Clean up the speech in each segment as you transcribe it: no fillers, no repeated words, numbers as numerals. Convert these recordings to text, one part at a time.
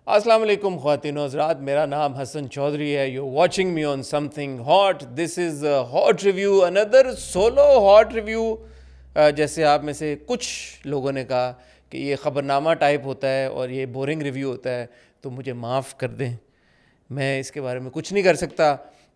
अस्सलाम वालेकुम ख़वातीन हज़रात, मेरा नाम हसन चौधरी है। You watching me on something hot. This is hot review, another solo hot review. जैसे आप में से कुछ लोगों ने कहा कि ये ख़बरनामा टाइप होता है और ये बोरिंग रिव्यू होता है, तो मुझे माफ़ कर दें, मैं इसके बारे में कुछ नहीं कर सकता।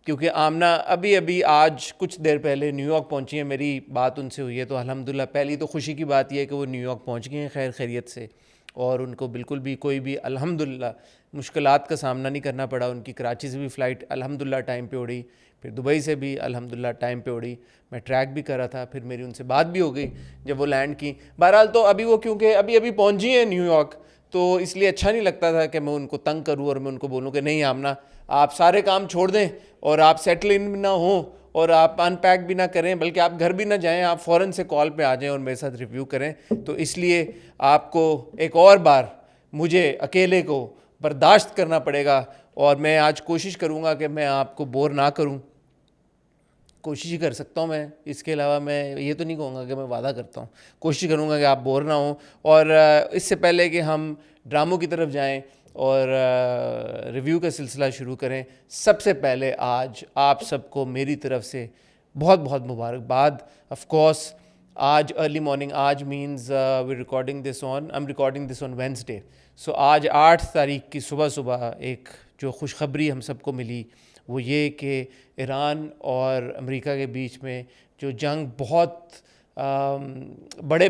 क्योंकि आमना अभी अभी आज कुछ देर पहले न्यूयॉर्क पहुंची है, मेरी बात उनसे हुई है, तो अल्हम्दुलिल्लाह पहली तो खुशी की बात यह है कि वो न्यूयॉर्क पहुंच गए हैं खैर खैरियत से, और उनको बिल्कुल भी कोई भी अल्हम्दुलिल्लाह मुश्किलात का सामना नहीं करना पड़ा। उनकी कराची से भी फ़्लाइट अल्हम्दुलिल्लाह टाइम पे उड़ी, फिर दुबई से भी अल्हम्दुलिल्लाह टाइम पे उड़ी। मैं ट्रैक भी कर रहा था, फिर मेरी उनसे बात भी हो गई जब वो लैंड की। बहरहाल तो अभी वो क्योंकि अभी अभी पहुंची हैं न्यूयॉर्क, तो इसलिए अच्छा नहीं लगता था कि मैं उनको तंग करूं और मैं उनको बोलूं कि नहीं आमना, आप सारे काम छोड़ दें और आप सेटल इन भी ना हो और आप अनपैक भी ना करें, बल्कि आप घर भी ना जाएं, आप फ़ौरन से कॉल पे आ जाएं और मेरे साथ रिव्यू करें। तो इसलिए आपको एक और बार मुझे अकेले को बर्दाश्त करना पड़ेगा, और मैं आज कोशिश करूंगा कि मैं आपको बोर ना करूं। कोशिश ही कर सकता हूँ मैं, इसके अलावा मैं ये तो नहीं कहूँगा कि मैं वादा करता हूँ। कोशिश करूँगा कि आप बोर ना हो। और इससे पहले कि हम ड्रामों की तरफ जाएं और रिव्यू का सिलसिला शुरू करें, सबसे पहले आज आप सबको मेरी तरफ से बहुत बहुत मुबारकबाद। ऑफ कोर्स आज अर्ली मॉर्निंग, आज means we recording this on, I am recording this on Wednesday. So आज 8 तारीख की सुबह सुबह एक जो खुशखबरी हम सबको मिली वो ये कि ईरान और अमेरिका के बीच में जो जंग बहुत बड़े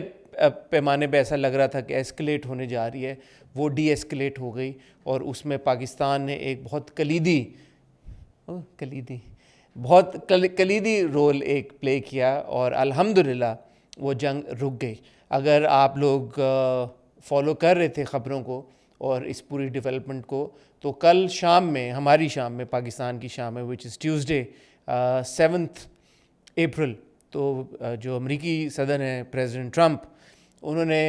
पैमाने पे ऐसा लग रहा था कि एस्केलेट होने जा रही है, वो डी एस्केलेट हो गई। और उसमें पाकिस्तान ने एक बहुत कलीदी रोल एक प्ले किया और अल्हम्दुलिल्लाह वो जंग रुक गई। अगर आप लोग फॉलो कर रहे थे ख़बरों को और इस पूरी डेवलपमेंट को, तो कल शाम में, हमारी शाम में, पाकिस्तान की शाम में, विच इज़ ट्यूसडे 7 अप्रैल, तो जो अमरीकी सदर हैं प्रेसिडेंट ट्रंप, उन्होंने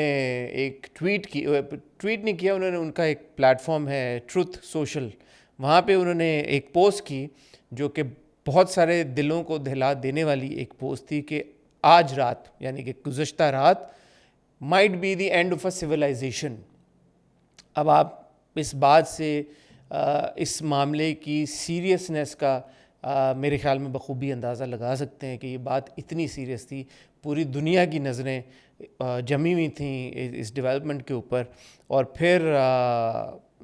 एक ट्वीट नहीं किया, उन्होंने, उनका एक प्लेटफॉर्म है ट्रुथ सोशल, वहाँ पे उन्होंने एक पोस्ट की जो कि बहुत सारे दिलों को दहला देने वाली एक पोस्ट थी कि आज रात, यानी कि गुज़श्ता रात, might be the end of a civilization. अब आप इस बात से इस मामले की सीरियसनेस का मेरे ख़्याल में बखूबी अंदाज़ा लगा सकते हैं कि ये बात इतनी सीरियस थी। पूरी दुनिया की नज़रें जमी हुई थी इस डेवलपमेंट के ऊपर। और फिर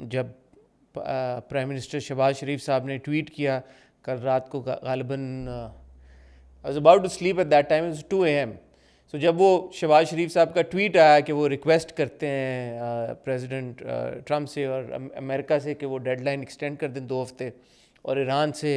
जब प्राइम मिनिस्टर शहबाज शरीफ साहब ने ट्वीट किया कल रात को, गालिबन I was about to sleep at that time, it was 2 AM। So जब वो शहबाज शरीफ साहब का ट्वीट आया कि वो रिक्वेस्ट करते हैं प्रेसिडेंट ट्रंप से और अमेरिका से कि वो डेडलाइन एक्सटेंड कर दें 2 हफ्ते, और ईरान से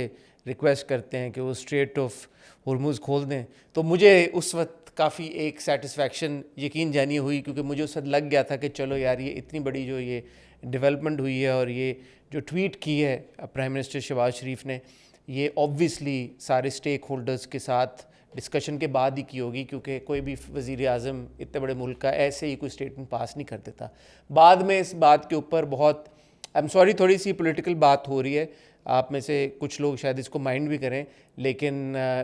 रिक्वेस्ट करते हैं कि वो स्ट्रेट ऑफ हुर्मुज़ खोल दें, तो मुझे उस वक्त काफ़ी एक सेटिस्फेक्शन यकीन जानी हुई, क्योंकि मुझे उस वक्त लग गया था कि चलो यार, ये इतनी बड़ी जो ये डेवलपमेंट हुई है और ये जो ट्वीट की है प्राइम मिनिस्टर शहबाज शरीफ ने, ये ऑब्वियसली सारे स्टेक होल्डर्स के साथ डिस्कशन के बाद ही की होगी, क्योंकि कोई भी वज़ीर आज़म इतने बड़े मुल्क का ऐसे ही कोई स्टेटमेंट पास नहीं कर देता। बाद में इस बात के ऊपर बहुत, आई एम सॉरी, थोड़ी सी पॉलिटिकल बात हो रही है, आप में से कुछ लोग शायद इसको माइंड भी करें, लेकिन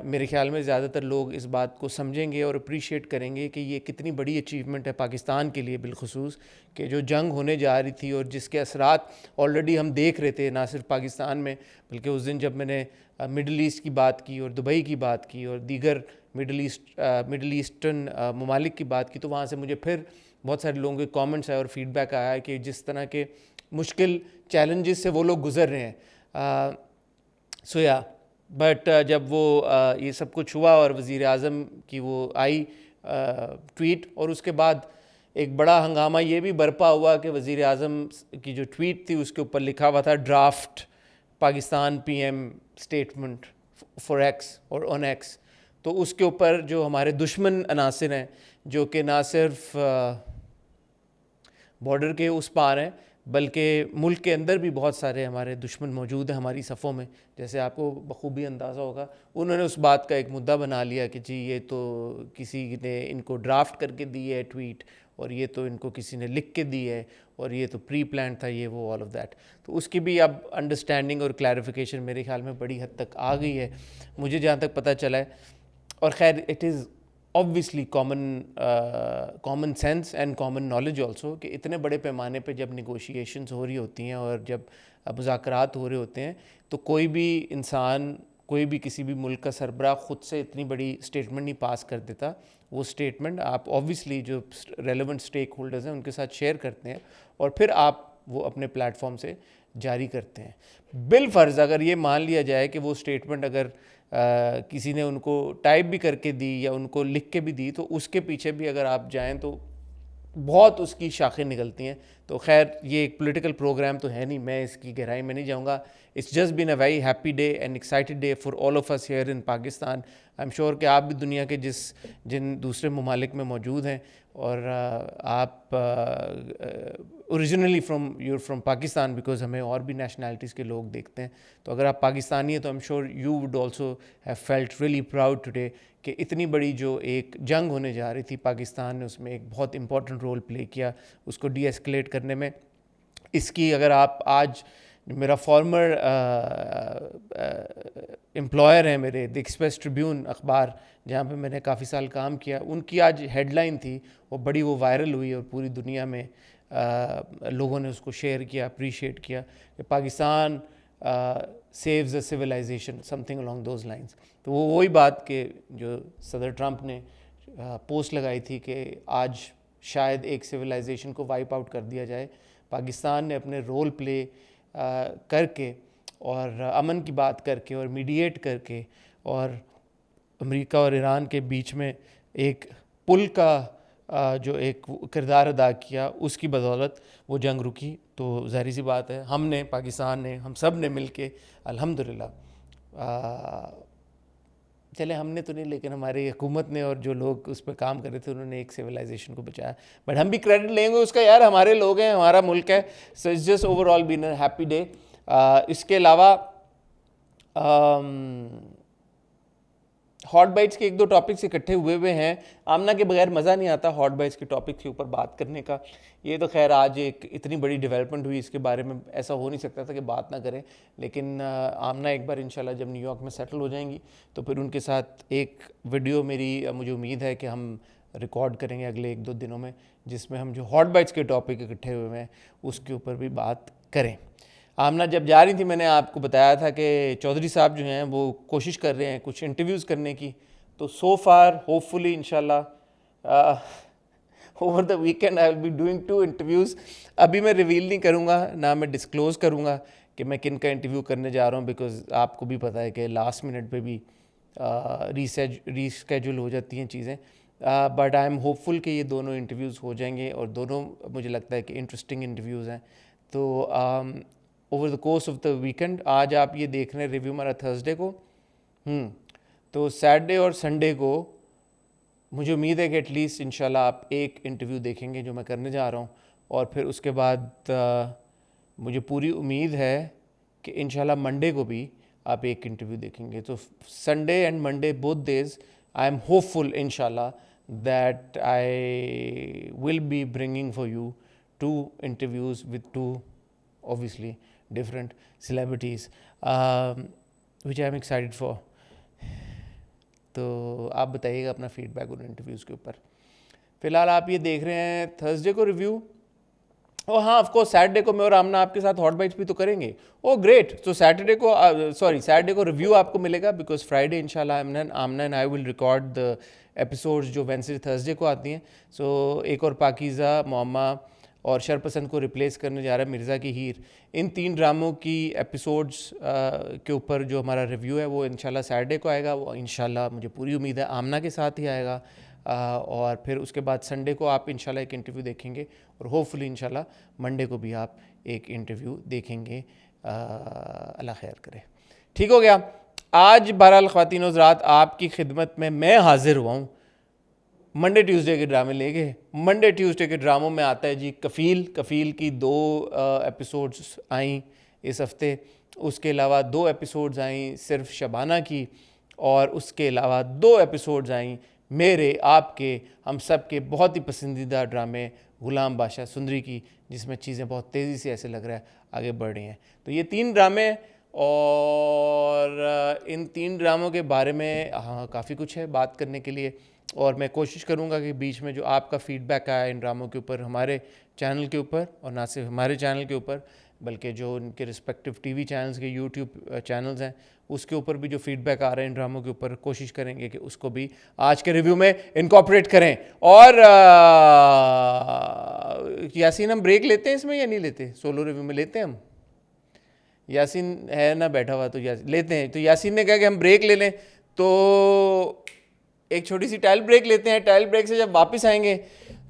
मेरे ख्याल में ज़्यादातर लोग इस बात को समझेंगे और अप्रीशिएट करेंगे कि ये कितनी बड़ी अचीवमेंट है पाकिस्तान के लिए बिलखुसूस, कि जो जंग होने जा रही थी और जिसके असरात ऑलरेडी हम देख रहे थे, ना सिर्फ पाकिस्तान में, बल्कि उस दिन जब मैंने मिडल ईस्ट की बात की और दुबई की बात की और दीगर मिडल ईस्टर्न ममालिक की बात की, तो वहाँ से मुझे फिर बहुत सारे लोगों के कमेंट्स आए और फीडबैक आया कि जिस तरह के मुश्किल चैलेंजेस से वो लोग गुजर रहे हैं। सो या बट जब वो ये सब कुछ हुआ और वज़ीर आज़म की वो आई ट्वीट, और उसके बाद एक बड़ा हंगामा ये भी बरपा हुआ कि वज़ीर आज़म की जो ट्वीट थी उसके ऊपर लिखा हुआ था draft Pakistan PM statement for x और ऑन एक्स। तो उसके ऊपर जो हमारे दुश्मन अनासिर हैं, जो कि ना सिर्फ बॉर्डर के उस पार हैं, बल्कि मुल्क के अंदर भी बहुत सारे हमारे दुश्मन मौजूद हैं हमारी सफ़ों में, जैसे आपको बखूबी अंदाज़ा होगा, उन्होंने उस बात का एक मुद्दा बना लिया कि जी ये तो किसी ने इनको ड्राफ्ट करके दी है ट्वीट, और ये तो इनको किसी ने लिख के दी है, और ये तो प्री प्लान था, ये वो ऑल ऑफ दैट। तो उसकी भी अब अंडरस्टैंडिंग और क्लैरिफिकेशन मेरे ख्याल में बड़ी हद तक आ गई है, मुझे जहाँ तक पता चला है। और खैर, it is obviously common sense and common knowledge also कि इतने बड़े पैमाने पे जब निगोशिएशंस हो रही होती हैं और जब मुज़ाकरात हो रहे होते हैं तो कोई भी इंसान, कोई भी किसी भी मुल्क का सरबराह ख़ुद से इतनी बड़ी स्टेटमेंट नहीं पास कर देता। वो स्टेटमेंट आप ऑब्वियसली जो रेलेवेंट स्टेक होल्डर्स हैं उनके साथ शेयर करते हैं और फिर आप वो अपने प्लेटफॉर्म से जारी करते हैं। बिलफर्ज अगर ये मान लिया जाए कि वो स्टेटमेंट अगर किसी ने उनको टाइप भी करके दी या उनको लिख के भी दी तो उसके पीछे भी अगर आप जाएं तो बहुत उसकी शाखें निकलती हैं। तो खैर ये एक पॉलिटिकल प्रोग्राम तो है नहीं, मैं इसकी गहराई में नहीं जाऊंगा। It's just been a very happy day and excited day for all of us here in Pakistan. I am sure कि आप भी दुनिया के जिन दूसरे ममालिक में मौजूद हैं और आप originally you're from Pakistan, because हमें और भी नेशनैलिटीज़ के लोग देखते हैं। तो अगर आप पाकिस्तानी हैं तो आई am sure you would also have felt really proud today कि इतनी बड़ी जो एक जंग होने जा रही थी पाकिस्तान ने उसमें एक बहुत इंपॉर्टेंट रोल प्ले किया उसको डी एस्केलेट करने में। इसकी अगर आप आज, मेरा फॉर्मर एम्प्लॉयर है मेरे, द एक्सप्रेस ट्रिब्यून अखबार जहाँ पे मैंने काफ़ी साल काम किया, उनकी आज हेडलाइन थी वो वायरल हुई और पूरी दुनिया में लोगों ने उसको शेयर किया, अप्रिशिएट किया कि Pakistan saves a civilization, something along those lines. तो वो वही बात कि जो सदर ट्रंप ने पोस्ट लगाई थी कि आज शायद एक सिविलाइजेशन को वाइप आउट कर दिया जाए। पाकिस्तान ने अपने रोल प्ले करके और अमन की बात करके और मीडिएट करके और अमेरिका और ईरान के बीच में एक पुल का जो एक किरदार अदा किया, उसकी बदौलत वो जंग रुकी। तो ज़ाहिर सी बात है हमने, पाकिस्तान ने, हम सब ने मिल के अल्हम्दुलिल्लाह, चले हमने तो नहीं लेकिन हमारी हुकूमत ने और जो लोग उस पर काम कर रहे थे उन्होंने एक सिविलाइजेशन को बचाया। बट हम भी क्रेडिट लेंगे उसका, यार हमारे लोग हैं, हमारा मुल्क है। So it's just overall been a happy day. इसके अलावा हॉट बाइट्स के एक दो टॉपिक्स इकट्ठे हुए हैं। आमना के बगैर मज़ा नहीं आता हॉट बाइट्स के टॉपिक के ऊपर बात करने का। ये तो खैर आज एक इतनी बड़ी डेवलपमेंट हुई, इसके बारे में ऐसा हो नहीं सकता था कि बात ना करें। लेकिन आमना एक बार इंशाल्लाह जब न्यूयॉर्क में सेटल हो जाएंगी तो फिर उनके साथ एक वीडियो मुझे उम्मीद है कि हम रिकॉर्ड करेंगे अगले एक दो दिनों में, जिसमें हम जो हॉट बाइट्स के टॉपिक इकट्ठे हुए हैं उसके ऊपर भी बात करें। आमना जब जा रही थी मैंने आपको बताया था कि चौधरी साहब जो हैं वो कोशिश कर रहे हैं कुछ इंटरव्यूज़ करने की। तो सो फार होपफुली इंशाल्लाह over the weekend I will be doing 2 interviews. अभी मैं रिवील नहीं करूँगा, ना मैं डिस्क्लोज़ करूँगा कि मैं किन का इंटरव्यू करने जा रहा हूँ, बिकॉज आपको भी पता है कि लास्ट मिनट पे भी रीस्केड्यूल हो जाती हैं चीज़ें। बट आई एम होपफुल कि ये दोनों इंटरव्यूज़ हो जाएंगे और दोनों मुझे लगता है कि इंटरेस्टिंग इंटरव्यूज़ हैं। तो over the course of the weekend, आज आप ये देख रहे हैं रिव्यू हमारा थर्सडे को, तो सैटरडे और संडे को मुझे उम्मीद है कि एटलीस्ट इंशाल्लाह आप एक इंटरव्यू देखेंगे जो मैं करने जा रहा हूँ। और फिर उसके बाद मुझे पूरी उम्मीद है कि इंशाल्लाह मंडे को भी आप एक इंटरव्यू देखेंगे। तो Sunday and Monday both days I am hopeful इंशाल्लाह that I will be bringing for you 2 interviews with 2 obviously different celebrities which I am excited for। तो आप बताइएगा अपना फीडबैक उन इंटरव्यूज़ के ऊपर। फ़िलहाल आप ये देख रहे हैं थर्सडे को रिव्यू। और हाँ, ऑफ कोर्स सैटरडे को मैं और आमना आपके साथ हॉट बाइट्स भी तो करेंगे। Oh great. तो सैटरडे को रिव्यू आपको मिलेगा, बिकॉज फ्राइडे इंशाल्लाह Aamna and I will record the episodes जो वेडनेसडे थर्सडे को आती हैं। सो एक और पाकीज़ा, मोअम्मा और शरपसंद को रिप्लेस करने जा रहा है मिर्ज़ा की हीर। इन 3 ड्रामों की एपिसोड्स के ऊपर जो हमारा रिव्यू है वो इंशाल्लाह सैटरडे को आएगा। वो इंशाल्लाह मुझे पूरी उम्मीद है आमना के साथ ही आएगा। और फिर उसके बाद संडे को आप इंशाल्लाह एक इंटरव्यू देखेंगे और होपफुली इंशाल्लाह मंडे को भी आप एक इंटरव्यू देखेंगे। अल्लाह खैर करे। ठीक हो गया। आज बहरहाल ख़वातीन और हज़रात आपकी खिदमत में मैं हाजिर हुआ हूँ मंडे ट्यूसडे के ड्रामे लेके। मंडे ट्यूसडे के ड्रामों में आता है जी कफ़ील की 2 एपिसोड्स आई इस हफ्ते। उसके अलावा 2 एपिसोड्स आई सिर्फ शबाना की, और उसके अलावा 2 एपिसोड्स आई मेरे, आपके, हम सब के बहुत ही पसंदीदा ड्रामे ग़ुलाम बादशाह सुंदरी की, जिसमें चीज़ें बहुत तेज़ी से ऐसे लग रहा है आगे बढ़ रही हैं। तो ये 3 ड्रामे, और इन 3 ड्रामों के बारे में हाँ काफ़ी कुछ है बात करने के लिए। और मैं कोशिश करूँगा कि बीच में जो आपका फीडबैक आया इन ड्रामों के ऊपर हमारे चैनल के ऊपर, और ना सिर्फ हमारे चैनल के ऊपर बल्कि जो उनके रिस्पेक्टिव टीवी चैनल्स के यूट्यूब चैनल्स हैं उसके ऊपर भी जो फीडबैक आ रहे हैं इन ड्रामों के ऊपर, कोशिश करेंगे कि उसको भी आज के रिव्यू में इनकॉर्पोरेट करें। और यासीन हम ब्रेक लेते हैं इसमें या नहीं लेते? सोलो रिव्यू में लेते हैं हम? यासीन है ना बैठा हुआ, तो यासीन लेते हैं। तो यासीन ने कहा कि हम ब्रेक ले लें, तो एक छोटी सी टाइल ब्रेक लेते हैं। टाइल ब्रेक से जब वापस आएंगे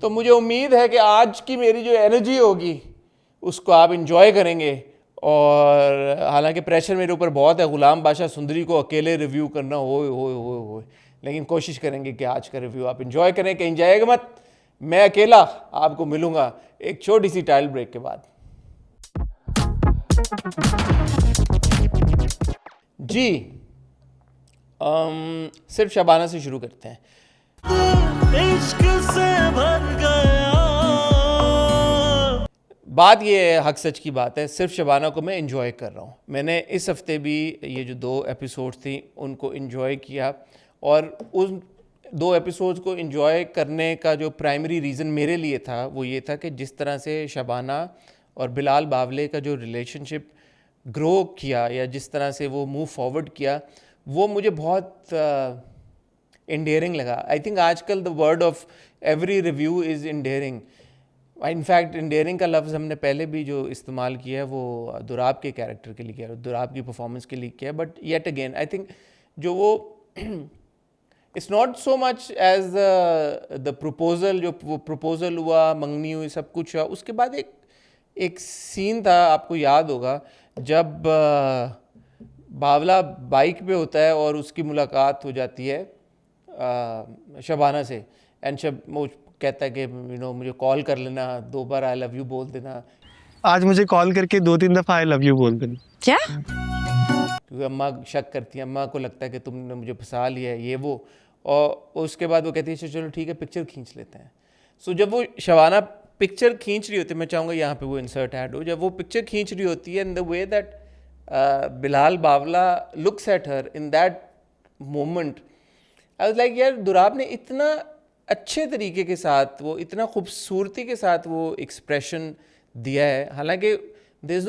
तो मुझे उम्मीद है कि आज की मेरी जो एनर्जी होगी उसको आप इंजॉय करेंगे। और हालांकि प्रेशर मेरे ऊपर बहुत है, गुलाम बादशाह सुंदरी को अकेले रिव्यू करना हो, लेकिन कोशिश करेंगे कि आज का रिव्यू आप इंजॉय करें। कहीं जाएगा मत, मैं अकेला आपको मिलूंगा एक छोटी सी टाइल ब्रेक के बाद। जी सिर्फ शबाना से शुरू करते हैं। इश्क से भर गया। बात ये है, हक सच की बात है, सिर्फ शबाना को मैं एंजॉय कर रहा हूँ। मैंने इस हफ्ते भी ये जो 2 एपिसोड्स थी उनको एंजॉय किया, और उन 2 एपिसोड्स को एंजॉय करने का जो प्राइमरी रीज़न मेरे लिए था वो ये था कि जिस तरह से शबाना और बिलाल बावले का जो रिलेशनशिप ग्रो किया या जिस तरह से वो मूव फॉरवर्ड किया, वो मुझे बहुत एंडेयरिंग लगा। आई थिंक आजकल the word of every review is endearing. In fact endearing का लफ्ज़ हमने पहले भी जो इस्तेमाल किया है वो दुराब के कैरेक्टर के लिए किया, दुराब की परफॉर्मेंस के लिए किया, but yet again I think जो वो it's not so much as the proposal, जो वो प्रपोजल हुआ, मंगनी हुई, सब कुछ हुआ, उसके बाद एक सीन था, आपको याद होगा, जब बावला बाइक पे होता है और उसकी मुलाकात हो जाती है शबाना से, एंड वो कहता है कि मुझे कॉल कर लेना, 2 बार आई लव यू बोल देना। आज मुझे कॉल करके 2-3 दफा आई लव यू बोल देना। क्या? क्योंकि अम्मा शक करती है, अम्मा को लगता है कि तुमने मुझे फंसा लिया है, ये वो। और उसके बाद वो कहती है चलो ठीक है पिक्चर खींच लेते हैं। सो जब वो शबाना पिक्चर खींच रही होती है, मैं चाहूँगा यहाँ पे वो इंसर्ट ऐड हो, जब वो पिक्चर खींच रही होती है, in the way that Bilal Bawla looks at her in that moment, I was like यार दुराब ने इतना अच्छे तरीके के साथ, वो इतना खूबसूरती के साथ वो एक्सप्रेशन दिया है। हालांकि there's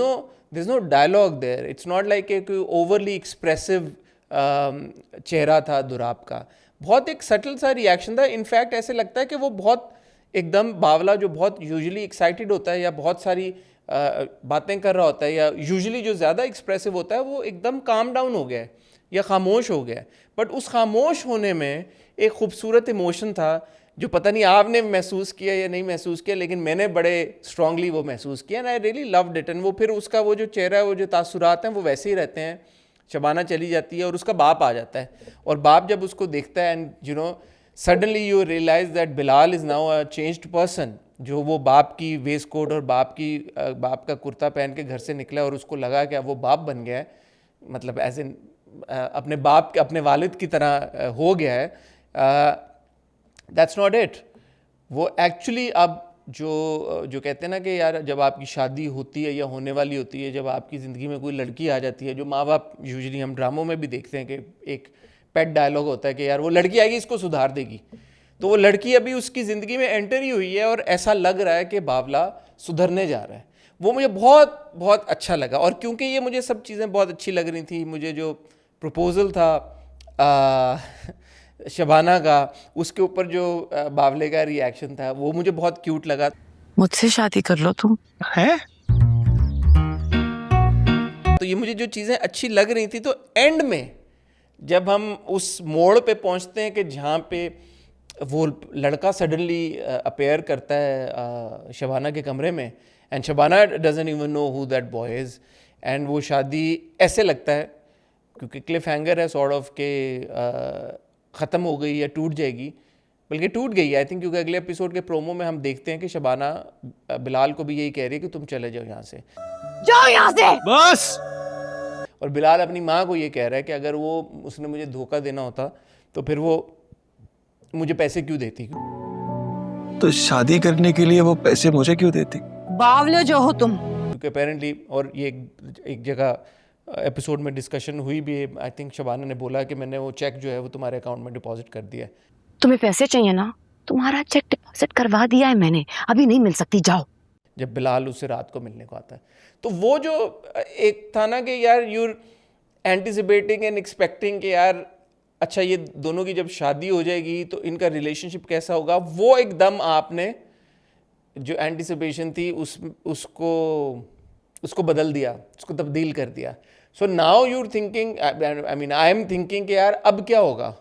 no dialogue there, it's not like एक ओवरली एक्सप्रेसिव चेहरा था दुराब का, बहुत एक सटल सा रिएक्शन था। इनफैक्ट ऐसे लगता है कि वो बहुत एकदम बावला जो बहुत यूजुअली एक्साइटेड होता है या बहुत सारी बातें कर रहा होता है या यूजुअली जो ज़्यादा एक्सप्रेसिव होता है, वो एकदम काम डाउन हो गया है या खामोश हो गया है। बट उस खामोश होने में एक खूबसूरत इमोशन था जो पता नहीं आपने महसूस किया या नहीं महसूस किया, लेकिन मैंने बड़े स्ट्रांगली वो महसूस किया, and I really loved it. And वो फिर उसका वो जो चेहरा है, वो जो तासुरात हैं वो वैसे ही रहते हैं। शबाना चली जाती है और उसका बाप आ जाता है, और बाप जब उसको देखता है and suddenly you realize that Bilal is now a changed person. जो वो बाप की वेस्ट कोट और बाप का कुर्ता पहन के घर से निकला और उसको लगा कि अब वो बाप बन गया है, मतलब एज इन अपने बाप के अपने वालिद की तरह हो गया है। That's not it. वो एक्चुअली अब जो कहते हैं ना कि यार जब आपकी शादी होती है या होने वाली होती है, जब आपकी ज़िंदगी में कोई लड़की आ जाती है, जो माँ बाप यूजुअली हम ड्रामों में भी देखते हैं कि एक पेट डायलॉग होता है कि यार वो लड़की आएगी इसको सुधार देगी, तो वो लड़की अभी उसकी ज़िंदगी में एंटर ही हुई है और ऐसा लग रहा है कि बावला सुधरने जा रहा है। वो मुझे बहुत बहुत अच्छा लगा, और क्योंकि ये मुझे सब चीज़ें बहुत अच्छी लग रही थी, मुझे जो प्रपोज़ल था शबाना का, उसके ऊपर जो बावले का रिएक्शन था, वो मुझे बहुत क्यूट लगा। मुझसे शादी कर लो तुम। है तो ये मुझे जो चीज़ें अच्छी लग रही थी, तो एंड में जब हम उस मोड़ पे पहुंचते हैं कि जहाँ पे वो लड़का सडनली अपेयर करता है शबाना के कमरे में, and Shabana doesn't even know who that boy is, and वो शादी ऐसे लगता है क्योंकि क्लिफ हैंगर है सॉर्ट ऑफ के ख़त्म हो गई या टूट जाएगी, बल्कि टूट गई है आई थिंक, क्योंकि अगले एपिसोड के प्रोमो में हम देखते हैं कि शबाना बिलाल को भी यही कह रही है कि तुम चले जाओ यहाँ से, जाओ यहाँ से बस। और बिलाल अपनी माँ को ये कह रहा है कि अगर वो उसने मुझे धोखा देना होता तो फिर वो मुझे पैसे क्यों देती। तो शादी करने के लिए वो पैसे मुझे क्यों देती? बावले जो हो तुम। क्योंकि अपेरेंटली, और ये एक जगह एपिसोड में डिस्कशन हुई भी, आई थिंक शबाना ने बोला कि मैंने वो चेक जो है वो तुम्हारे अकाउंट में डिपॉजिट कर दिया है। तुम्हें पैसे चाहिए ना, तुम्हारा चेक डिपॉजिट करवा दिया है मैंने, अभी नहीं मिल सकती, जाओ। जब बिलाल उससे रात को मिलने को आता है, तो वो जो एक था ना कि यार यूर एंटिसिपेटिंग एंड एक्सपेक्टिंग कि यार अच्छा ये दोनों की जब शादी हो जाएगी तो इनका रिलेशनशिप कैसा होगा, वो एकदम आपने जो एंटिसिपेशन थी उसको बदल दिया, उसको तब्दील कर दिया. So now you're thinking, I am thinking कि यार अब क्या होगा,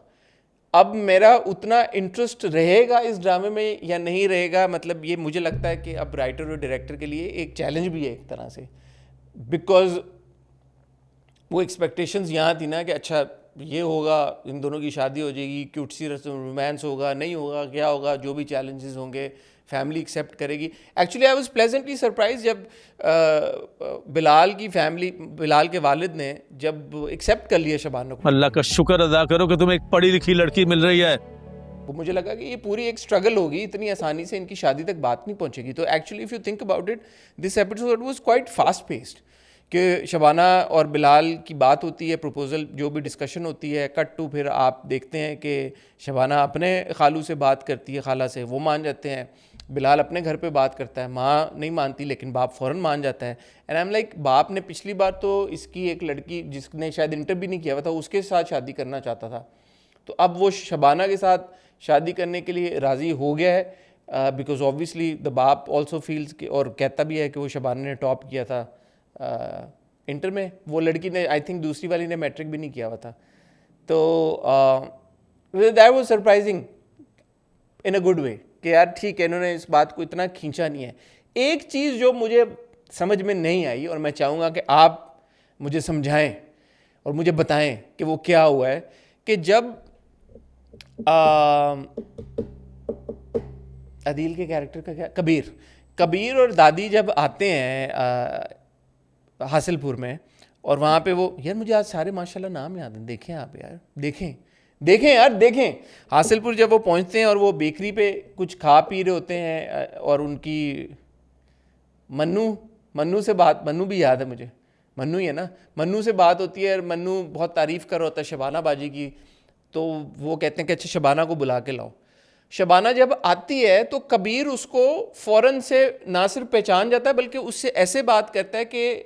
अब मेरा उतना इंटरेस्ट रहेगा इस ड्रामे में या नहीं रहेगा. मतलब ये मुझे लगता है कि अब राइटर और डायरेक्टर के लिए एक चैलेंज भी है एक तरह से, बिकॉज वो एक्सपेक्टेशंस यहाँ थी ना कि अच्छा ये होगा, इन दोनों की शादी हो जाएगी, क्यूट सी रोमांस होगा, नहीं होगा, क्या होगा, जो भी चैलेंजेस होंगे फैमिली एक्सेप्ट करेगी. Actually I was pleasantly surprise जब बिलाल की फैमिली, बिलाल के वालिद ने जब एक्सेप्ट कर लिया शबाना को. अल्लाह का शुक्र अदा करो कि तुम्हें एक पढ़ी लिखी लड़की मिल रही है. वो मुझे लगा कि ये पूरी एक स्ट्रगल होगी, इतनी आसानी से इनकी शादी तक बात नहीं पहुंचेगी. तो actually if you think about it, this episode was quite fast paced कि शबाना और बिलाल की बात होती है, प्रपोजल जो भी डिस्कशन होती है, कट टू फिर आप देखते हैं कि शबाना अपने खालू से बात करती है, खाला से, वो मान जाते हैं. बिलाल अपने घर पे बात करता है, माँ नहीं मानती लेकिन बाप फ़ौरन मान जाता है. एंड आई एम लाइक, बाप ने पिछली बार तो इसकी एक लड़की जिसने शायद इंटर भी नहीं किया हुआ था उसके साथ शादी करना चाहता था, तो अब वो शबाना के साथ शादी करने के लिए राज़ी हो गया है, बिकॉज ऑब्वियसली द बाप ऑल्सो फील्स, और कहता भी है कि वो शबाना ने टॉप किया था इंटर में, वो लड़की ने, आई थिंक दूसरी वाली ने मैट्रिक भी नहीं किया हुआ था. तो that was surprising in a good way कि यार ठीक है, इन्होंने इस बात को इतना खींचा नहीं है. एक चीज़ जो मुझे समझ में नहीं आई और मैं चाहूँगा कि आप मुझे समझाएं और मुझे बताएं कि वो क्या हुआ है, कि जब अदील के कैरेक्टर का क्या, कबीर और दादी जब आते हैं हासिलपुर में, और वहाँ पे वो, यार मुझे आज सारे माशाल्लाह नाम याद हैं, देखें आप यार, देखें हासिलपुर जब वो पहुँचते हैं और वो बेकरी पे कुछ खा पी रहे होते हैं, और उनकी मन्नू से बात, मन्नू भी याद है मुझे, मन्नू ही है ना, मन्नू से बात होती है और मन्नू बहुत तारीफ़ कर रहा होता है शबाना बाजी की. तो वो कहते हैं कि अच्छा शबाना को बुला के लाओ. शबाना जब आती है तो कबीर उसको फ़ौरन से ना सिर्फ पहचान जाता है बल्कि उससे ऐसे बात करता है कि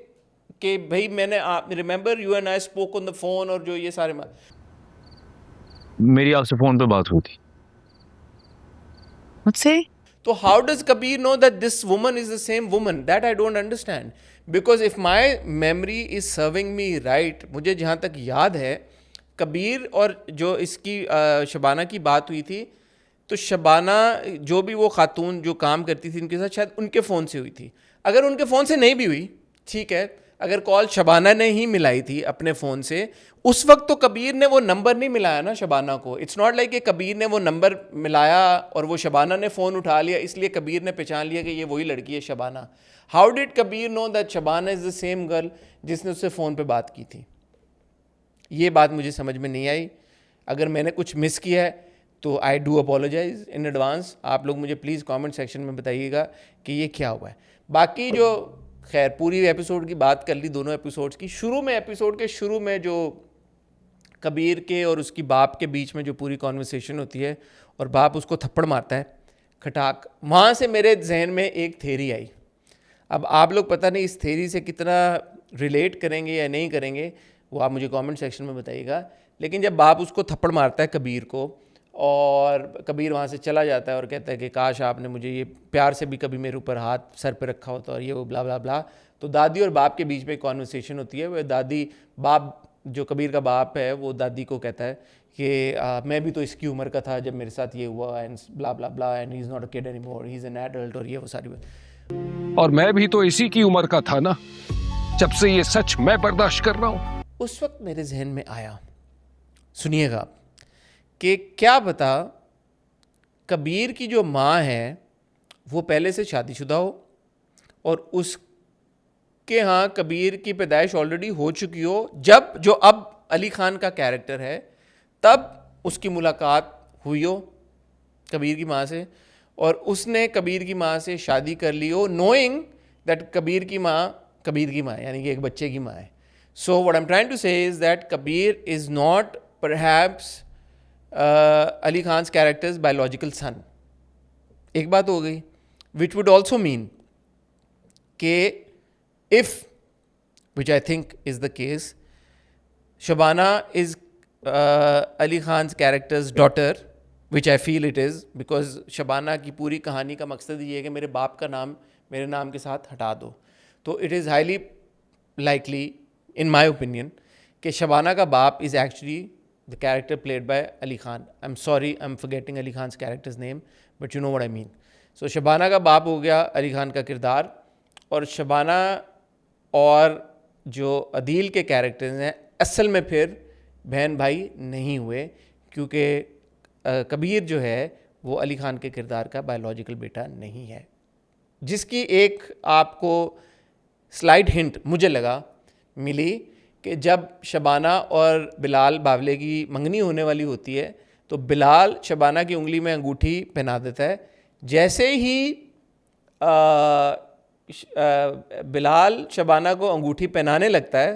भाई मैंने, आप remember you and I spoke on the phone, और जो ये सारे मेरी आपसे फोन पे बात हुई थी. मुझसे? तो how does Kabir know that this woman is the same woman? That I don't understand, because if my memory is serving me right, मुझे जहाँ तक याद है कबीर और जो इसकी शबाना की बात हुई थी, तो शबाना जो भी वो खातून जो काम करती थी उनके साथ, शायद उनके फ़ोन से हुई थी. अगर उनके फ़ोन से नहीं भी हुई, ठीक है, अगर कॉल शबाना ने ही मिलाई थी अपने फ़ोन से, उस वक्त तो कबीर ने वो नंबर नहीं मिलाया ना शबाना को. इट्स नॉट लाइक कि कबीर ने वो नंबर मिलाया और वो शबाना ने फ़ोन उठा लिया इसलिए कबीर ने पहचान लिया कि ये वही लड़की है Shabana. How did Kabir know that Shabana is the same girl जिसने उससे फ़ोन पे बात की थी? ये बात मुझे समझ में नहीं आई. अगर मैंने कुछ मिस किया है तो I do apologise in advance. आप लोग मुझे प्लीज़ कमेंट सेक्शन में बताइएगा कि ये क्या हुआ है. बाकी जो खैर पूरी एपिसोड की बात कर ली, दोनों एपिसोड्स की. एपिसोड के शुरू में जो कबीर के और उसकी बाप के बीच में जो पूरी कॉन्वर्सेशन होती है और बाप उसको थप्पड़ मारता है खटाक, वहाँ से मेरे जहन में एक थेरी आई. अब आप लोग पता नहीं इस थेरी से कितना रिलेट करेंगे या नहीं करेंगे, वो आप मुझे कमेंट सेक्शन में बताइएगा. लेकिन जब बाप उसको थप्पड़ मारता है कबीर को और कबीर वहाँ से चला जाता है और कहता है कि काश आपने मुझे ये प्यार से भी कभी मेरे ऊपर हाथ सर पे रखा होता और ये वो ब्ला ब्ला ब्ला, तो दादी और बाप के बीच में कॉन्वर्सेशन होती है. वह दादी, बाप जो कबीर का बाप है, वो दादी को कहता है कि मैं भी तो इसकी उम्र का था जब मेरे साथ ये हुआ, and blah blah blah, and he is not a kid anymore, he is an adult, और ये वो सारी. और मैं भी तो इसी की उम्र का था ना जब से ये सच मैं बर्दाश्त कर रहा हूं. उस वक्त मेरे जहन में आया, सुनिएगा आप, कि क्या पता कबीर की जो माँ है वो पहले से शादीशुदा हो और उसके यहाँ कबीर की पैदाइश ऑलरेडी हो चुकी हो, जब जो अब अली खान का कैरेक्टर है तब उसकी मुलाकात हुई हो कबीर की माँ से, और उसने कबीर की माँ से शादी कर ली हो, नोइंग दैट कबीर की माँ यानी कि एक बच्चे की माँ है. So what I am trying to say is that Kabir is not perhaps Ali Khan's character's biological son. एक बात हो गई, विच वुड ऑल्सो मीन कि if, which I think is the case, Shabana is Ali Khan's character's daughter, which I feel it is, because Shabana की पूरी कहानी का मकसद ये है कि मेरे बाप का नाम मेरे नाम के साथ हटा दो। तो it is highly likely in my opinion कि शबाना का बाप is actually the character played by Ali Khan. I am sorry, I am forgetting Ali Khan's character's name, but you know what I mean. So Shabana का बाप हो गया अली खान का किरदार, और शबाना और जो अदील के कैरेक्टर्स हैं असल में फिर बहन भाई नहीं हुए, क्योंकि कबीर जो है वो अली खान के किरदार का बायोलॉजिकल बेटा नहीं है, जिसकी एक आपको स्लाइड हिंट मुझे लगा मिली कि जब शबाना और बिलाल बावले की मंगनी होने वाली होती है तो बिलाल शबाना की उंगली में अंगूठी पहना देता है। जैसे ही बिलाल शबाना को अंगूठी पहनाने लगता है,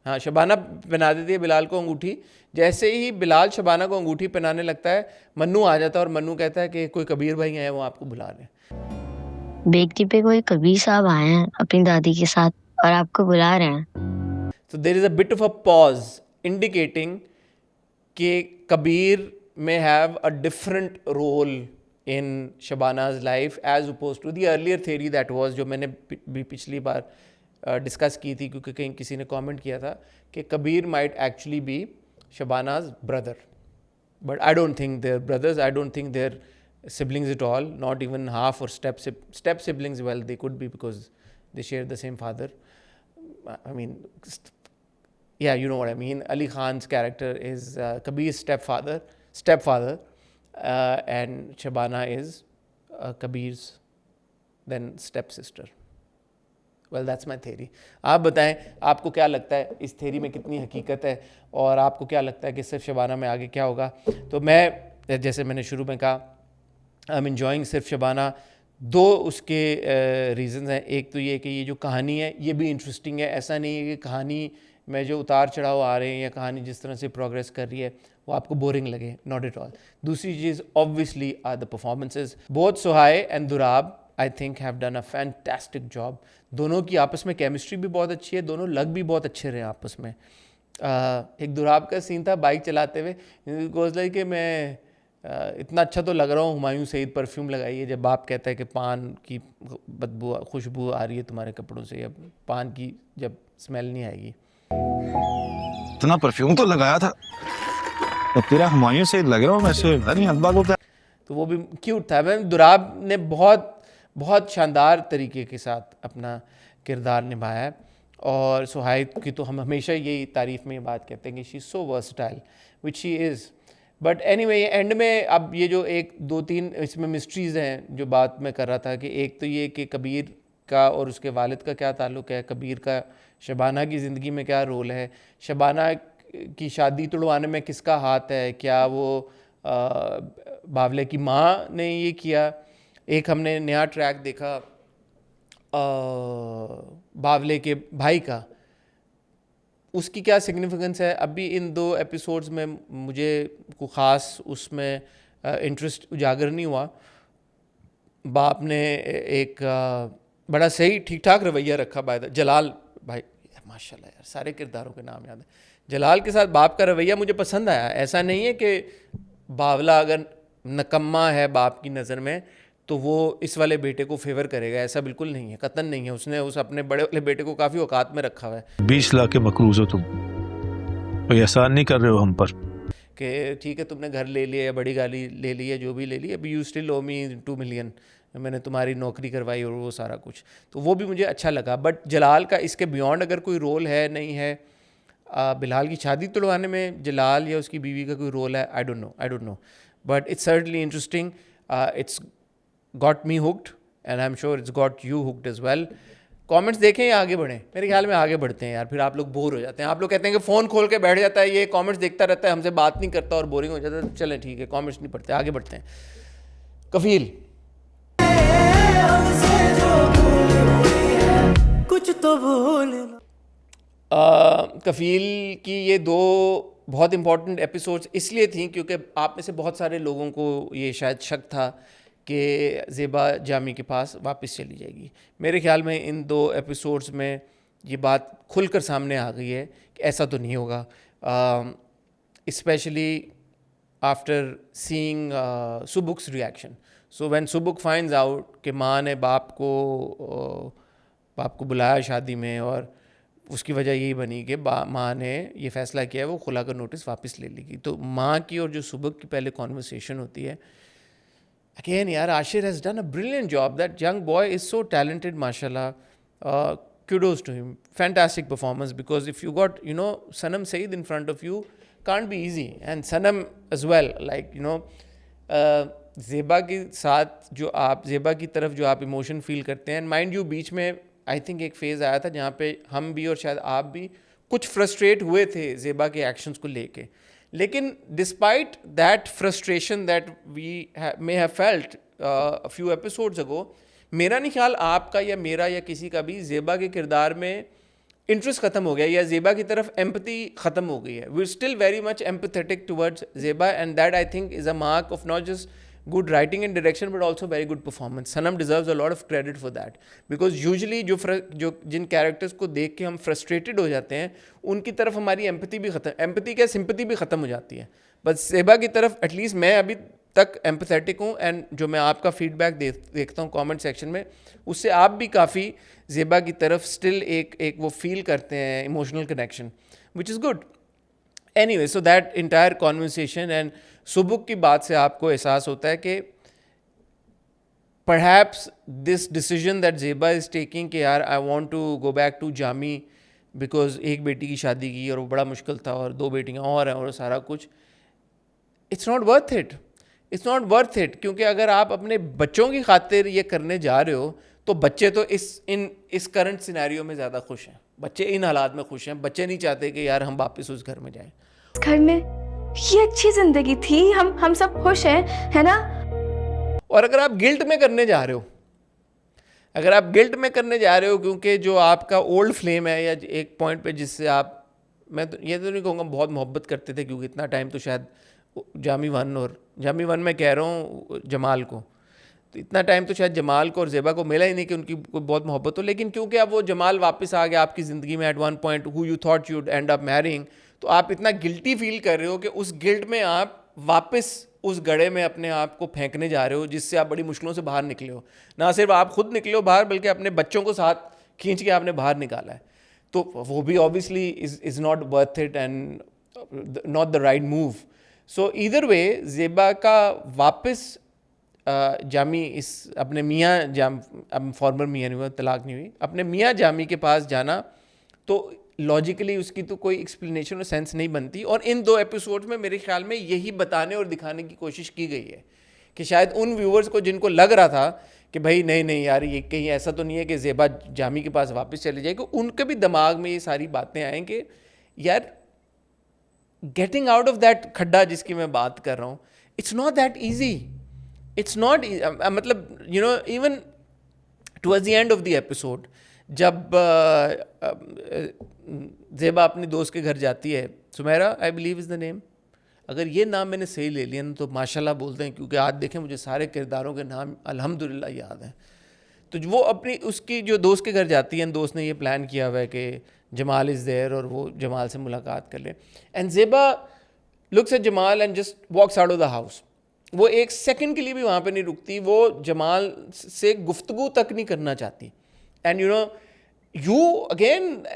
हाँ शबाना पहना देती है बिलाल को अंगूठी, जैसे ही बिलाल शबाना को अंगूठी पहनाने लगता है मन्नू आ जाता है और मन्नू कहता है कि कोई कबीर भाई आए, वो आपको बुला लें। बेगटी पे कोई कबीर साहब आए हैं अपनी दादी के साथ और आपको बुला रहे हैं। So there is a bit of a pause indicating कि Kabir may have a different role in Shabana's life as opposed to the earlier theory that was, जो मैंने भी पिछली बार डिस्कस की थी, क्योंकि कहीं किसी ने कमेंट किया था कि Kabir might actually be Shabana's brother, but I don't think they're brothers, I don't think they're siblings at all, not even half or step siblings. Well, they could be because they share the same father. I mean, yeah, you know what I mean. Ali Khan's character is Kabir's stepfather, and Shabana is Kabir's then stepsister. Well, that's my theory. आप बताएं आपको क्या लगता है इस theory में कितनी हकीकत है, और आपको क्या लगता है कि सिर्फ शबाना में आगे क्या होगा। तो मैं जैसे मैंने शुरू में कहा, आई एम एन्जॉइंग सिर्फ शबाना। दो उसके रीज़न्स हैं। एक तो ये कि ये जो कहानी है ये भी इंटरेस्टिंग है, ऐसा नहीं है कि कहानी में जो उतार चढ़ाव आ रहे हैं या कहानी जिस तरह से प्रोग्रेस कर रही है वो आपको बोरिंग लगे, नॉट एट ऑल। दूसरी चीज़ obviously are the performances. Both Suhay and Durab I think have done a fantastic job. दोनों की आपस में केमिस्ट्री भी बहुत अच्छी है, दोनों लग भी बहुत अच्छे रहे आपस में। एक दुराब का सीन था बाइक चलाते हुए, गोज़ लाइक कि मैं इतना अच्छा तो लग रहा हूँ, हुमायूं सईद परफ्यूम लगाई है, जब बाप कहता है कि पान की बदबू खुशबू आ रही है तुम्हारे कपड़ों से, या पान की जब स्मेल नहीं आएगी। इतना परफ्यूम तो लगाया था, तो तेरा हुमायूं सईद लग रहा हूँ वैसे, नहीं अब्बा को क्या। तो वो भी क्यूट था। मैम दुराब ने बहुत बहुत शानदार तरीके के साथ अपना किरदार निभाया है, और सुहाइद की तो हम हमेशा यही तारीफ़ में ये बात कहते हैं कि she is so versatile, which she is. But anyway and में अब ये जो एक दो तीन इसमें मिस्ट्रीज़ हैं जो बात मैं कर रहा था, कि एक तो ये कि कबीर का और उसके वालिद का क्या ताल्लुक़ है, कबीर का शबाना की ज़िंदगी में क्या रोल है, शबाना की शादी तुड़वाने में किसका हाथ है, क्या वो बावले की माँ ने ये किया। एक हमने नया ट्रैक देखा बावले के भाई का, उसकी क्या सिग्निफिकेंस है अभी इन दो एपिसोड्स में मुझे को ख़ास उसमें इंटरेस्ट उजागर नहीं हुआ। बाप ने एक बड़ा सही ठीक ठाक रवैया रखा बाय द जलाल भाई, माशाल्लाह यार सारे किरदारों के नाम याद है। जलाल के साथ बाप का रवैया मुझे पसंद आया। ऐसा नहीं है कि बावला अगर नकम्मा है बाप की नज़र में तो वो इस वाले बेटे को फेवर करेगा, ऐसा बिल्कुल नहीं है, कतन नहीं है। उसने उस अपने बड़े वाले बेटे को काफ़ी औकात में रखा हुआ है। 20 लाख के मकरूज हो तुम, कोई एहसान नहीं कर रहे हो हम पर कि ठीक है तुमने घर ले लिया या बड़ी गाड़ी ले ली है, जो भी ले ली, अभी you still owe me 2 million, मैंने तुम्हारी नौकरी करवाई और वो सारा कुछ, तो वो भी मुझे अच्छा लगा। बट जलाल का इसके बियॉन्ड अगर कोई रोल है नहीं है, बिलाल की शादी तुड़वाने में जलाल या उसकी बीवी का कोई रोल है, I don't know, but it's certainly interesting. It's got me hooked and I am sure it's got you hooked as well. Comments देखें या आगे बढ़ें? मेरे ख्याल में आगे बढ़ते हैं यार, फिर आप लोग बोर हो जाते हैं। आप लोग कहते हैं कि फ़ोन खोल के बैठ जाता है ये, कमेंट्स देखता रहता है, हमसे बात नहीं करता और बोरिंग हो जाता है। चलें ठीक है, कमेंट्स नहीं पढ़ते, आगे बढ़ते हैं। कफील कुछ तो भूल कफील की ये दो बहुत इंपॉर्टेंट एपिसोड्स इसलिए थी क्योंकि आप में से बहुत सारे लोगों को ये शायद शक था कि ज़ेबा जामी के पास वापस चली जाएगी। मेरे ख्याल में इन 2 एपिसोड्स में ये बात खुलकर सामने आ गई है कि ऐसा तो नहीं होगा, specially after seeing Subuk's reaction. So when Subuk finds out कि माँ ने बाप को बुलाया शादी में और उसकी वजह यही बनी कि माँ ने ये फ़ैसला किया है वो खुला कर नोटिस वापस ले लेगी। तो माँ की और जो सुबुक की पहले कॉन्वर्सेशन होती है, अगेन यार Ashir has done a brilliant job, that young boy is so talented माशाल्लाह, kudos to him, fantastic performance, because if you got Sanam Saeed in front of you, can't be easy, and Sanam as well, like Zeba के साथ जो आप ज़ेबा की तरफ जो आप emotion feel करते हैं, माइंड यू बीच में आई थिंक एक फेज़ आया था जहाँ पे हम भी और शायद आप भी कुछ फ्रस्ट्रेट हुए थे ज़ेबा के एक्शंस को लेके, लेकिन despite that frustration that we may have felt a few episodes ago, मेरा नहीं ख्याल आपका या मेरा या किसी का भी ज़ेबा के किरदार में इंटरेस्ट ख़त्म हो गया या ज़ेबा की तरफ एम्पैथी ख़त्म हो गई है। We are still very much empathetic towards Zeba, and that I think is a mark of not just good writing and direction but also very good performance. Sanam deserves a lot of credit for that, because usually जो जिन characters को देख के हम frustrated हो जाते हैं उनकी तरफ हमारी empathy भी ख़त्म, empathy क्या sympathy भी ख़त्म हो जाती है, बस ज़ेबा की तरफ एटलीस्ट मैं अभी तक empathetic हूँ, एंड जो मैं आपका फीडबैक देखता हूँ कमेंट सेक्शन में, उससे आप भी काफ़ी ज़ेबा की तरफ स्टिल एक वो फील करते हैं emotional connection, which is good. Anyway, so that entire conversation and Subuk की बात से आपको एहसास होता है कि perhaps this decision that Zeba is taking कि यार I want to go back to Jami because एक बेटी की शादी की और वो बड़ा मुश्किल था और 2 बेटियां और हैं और सारा कुछ, it's not worth it, it's not worth it, क्योंकि अगर आप अपने बच्चों की खातिर ये करने जा रहे हो तो बच्चे तो इस करंट सिनेरियो में ज़्यादा खुश हैं, बच्चे इन हालात में खुश हैं, बच्चे नहीं चाहते कि यार हम वापस उस घर में जाएं। घर में ये अच्छी जिंदगी थी, हम सब खुश हैं, है ना। और अगर आप गिल्ट में करने जा रहे हो, अगर आप गिल्ट में करने जा रहे हो क्योंकि जो आपका ओल्ड फ्लेम है या एक पॉइंट पे जिससे आप, मैं तो ये तो नहीं कहूँगा बहुत मोहब्बत करते थे, क्योंकि इतना टाइम तो शायद जामी वन मैं कह रहा हूँ जमाल को, तो इतना टाइम तो शायद जमाल को और ज़ेबा को मिला ही नहीं कि उनकी कोई बहुत मोहब्बत हो, लेकिन क्योंकि अब वो जमाल वापस आ गया आपकी ज़िंदगी में at one point, who you thought you'd end up marrying, तो आप इतना गिल्टी फील कर रहे हो कि उस गिल्ट में आप वापस उस गड्ढे में अपने आप को फेंकने जा रहे हो जिससे आप बड़ी मुश्किलों से बाहर निकले हो। ना सिर्फ आप खुद निकले हो बाहर, बल्कि अपने बच्चों को साथ खींच के आपने बाहर निकाला है, तो वो भी obviously is not worth it and not the right move. So either way Zeba का वापस जामी इस अपने मियाँ अब फॉर्मर मियाँ नहीं हुआ, तलाक नहीं हुई, अपने मियाँ जामी के पास जाना, तो लॉजिकली उसकी तो कोई एक्सप्लेनेशन और सेंस नहीं बनती। और इन 2 एपिसोड्स में मेरे ख्याल में यही बताने और दिखाने की कोशिश की गई है कि शायद उन व्यूअर्स को जिनको लग रहा था कि भाई नहीं यार ये कहीं ऐसा तो नहीं है कि ज़ेबा जामी के पास वापस चली जाएगी, उनके भी दिमाग में ये सारी बातें आएँ कि यार गेटिंग आउट ऑफ दैट खड्डा जिसकी मैं बात कर रहा हूँ, it's not that easy, it's not, मतलब even towards the end of the episode जब ज़ेबा अपनी दोस्त के घर जाती है, Sumera I believe is the name, अगर ये नाम मैंने सही ले लिया ना तो माशाल्लाह बोलते हैं, क्योंकि आज देखें मुझे सारे किरदारों के नाम अल्हम्दुलिल्लाह याद हैं। तो वो अपनी उसकी जो दोस्त के घर जाती है, दोस्त ने ये प्लान किया हुआ है कि जमाल इज़ देयर और वो जमाल से मुलाकात कर ले, and Zeba looks at Jamal and just walks out of the house. वो एक सेकंड के लिए भी वहाँ पे नहीं रुकती, वो जमाल से गुफ्तगू तक नहीं करना चाहती, and you again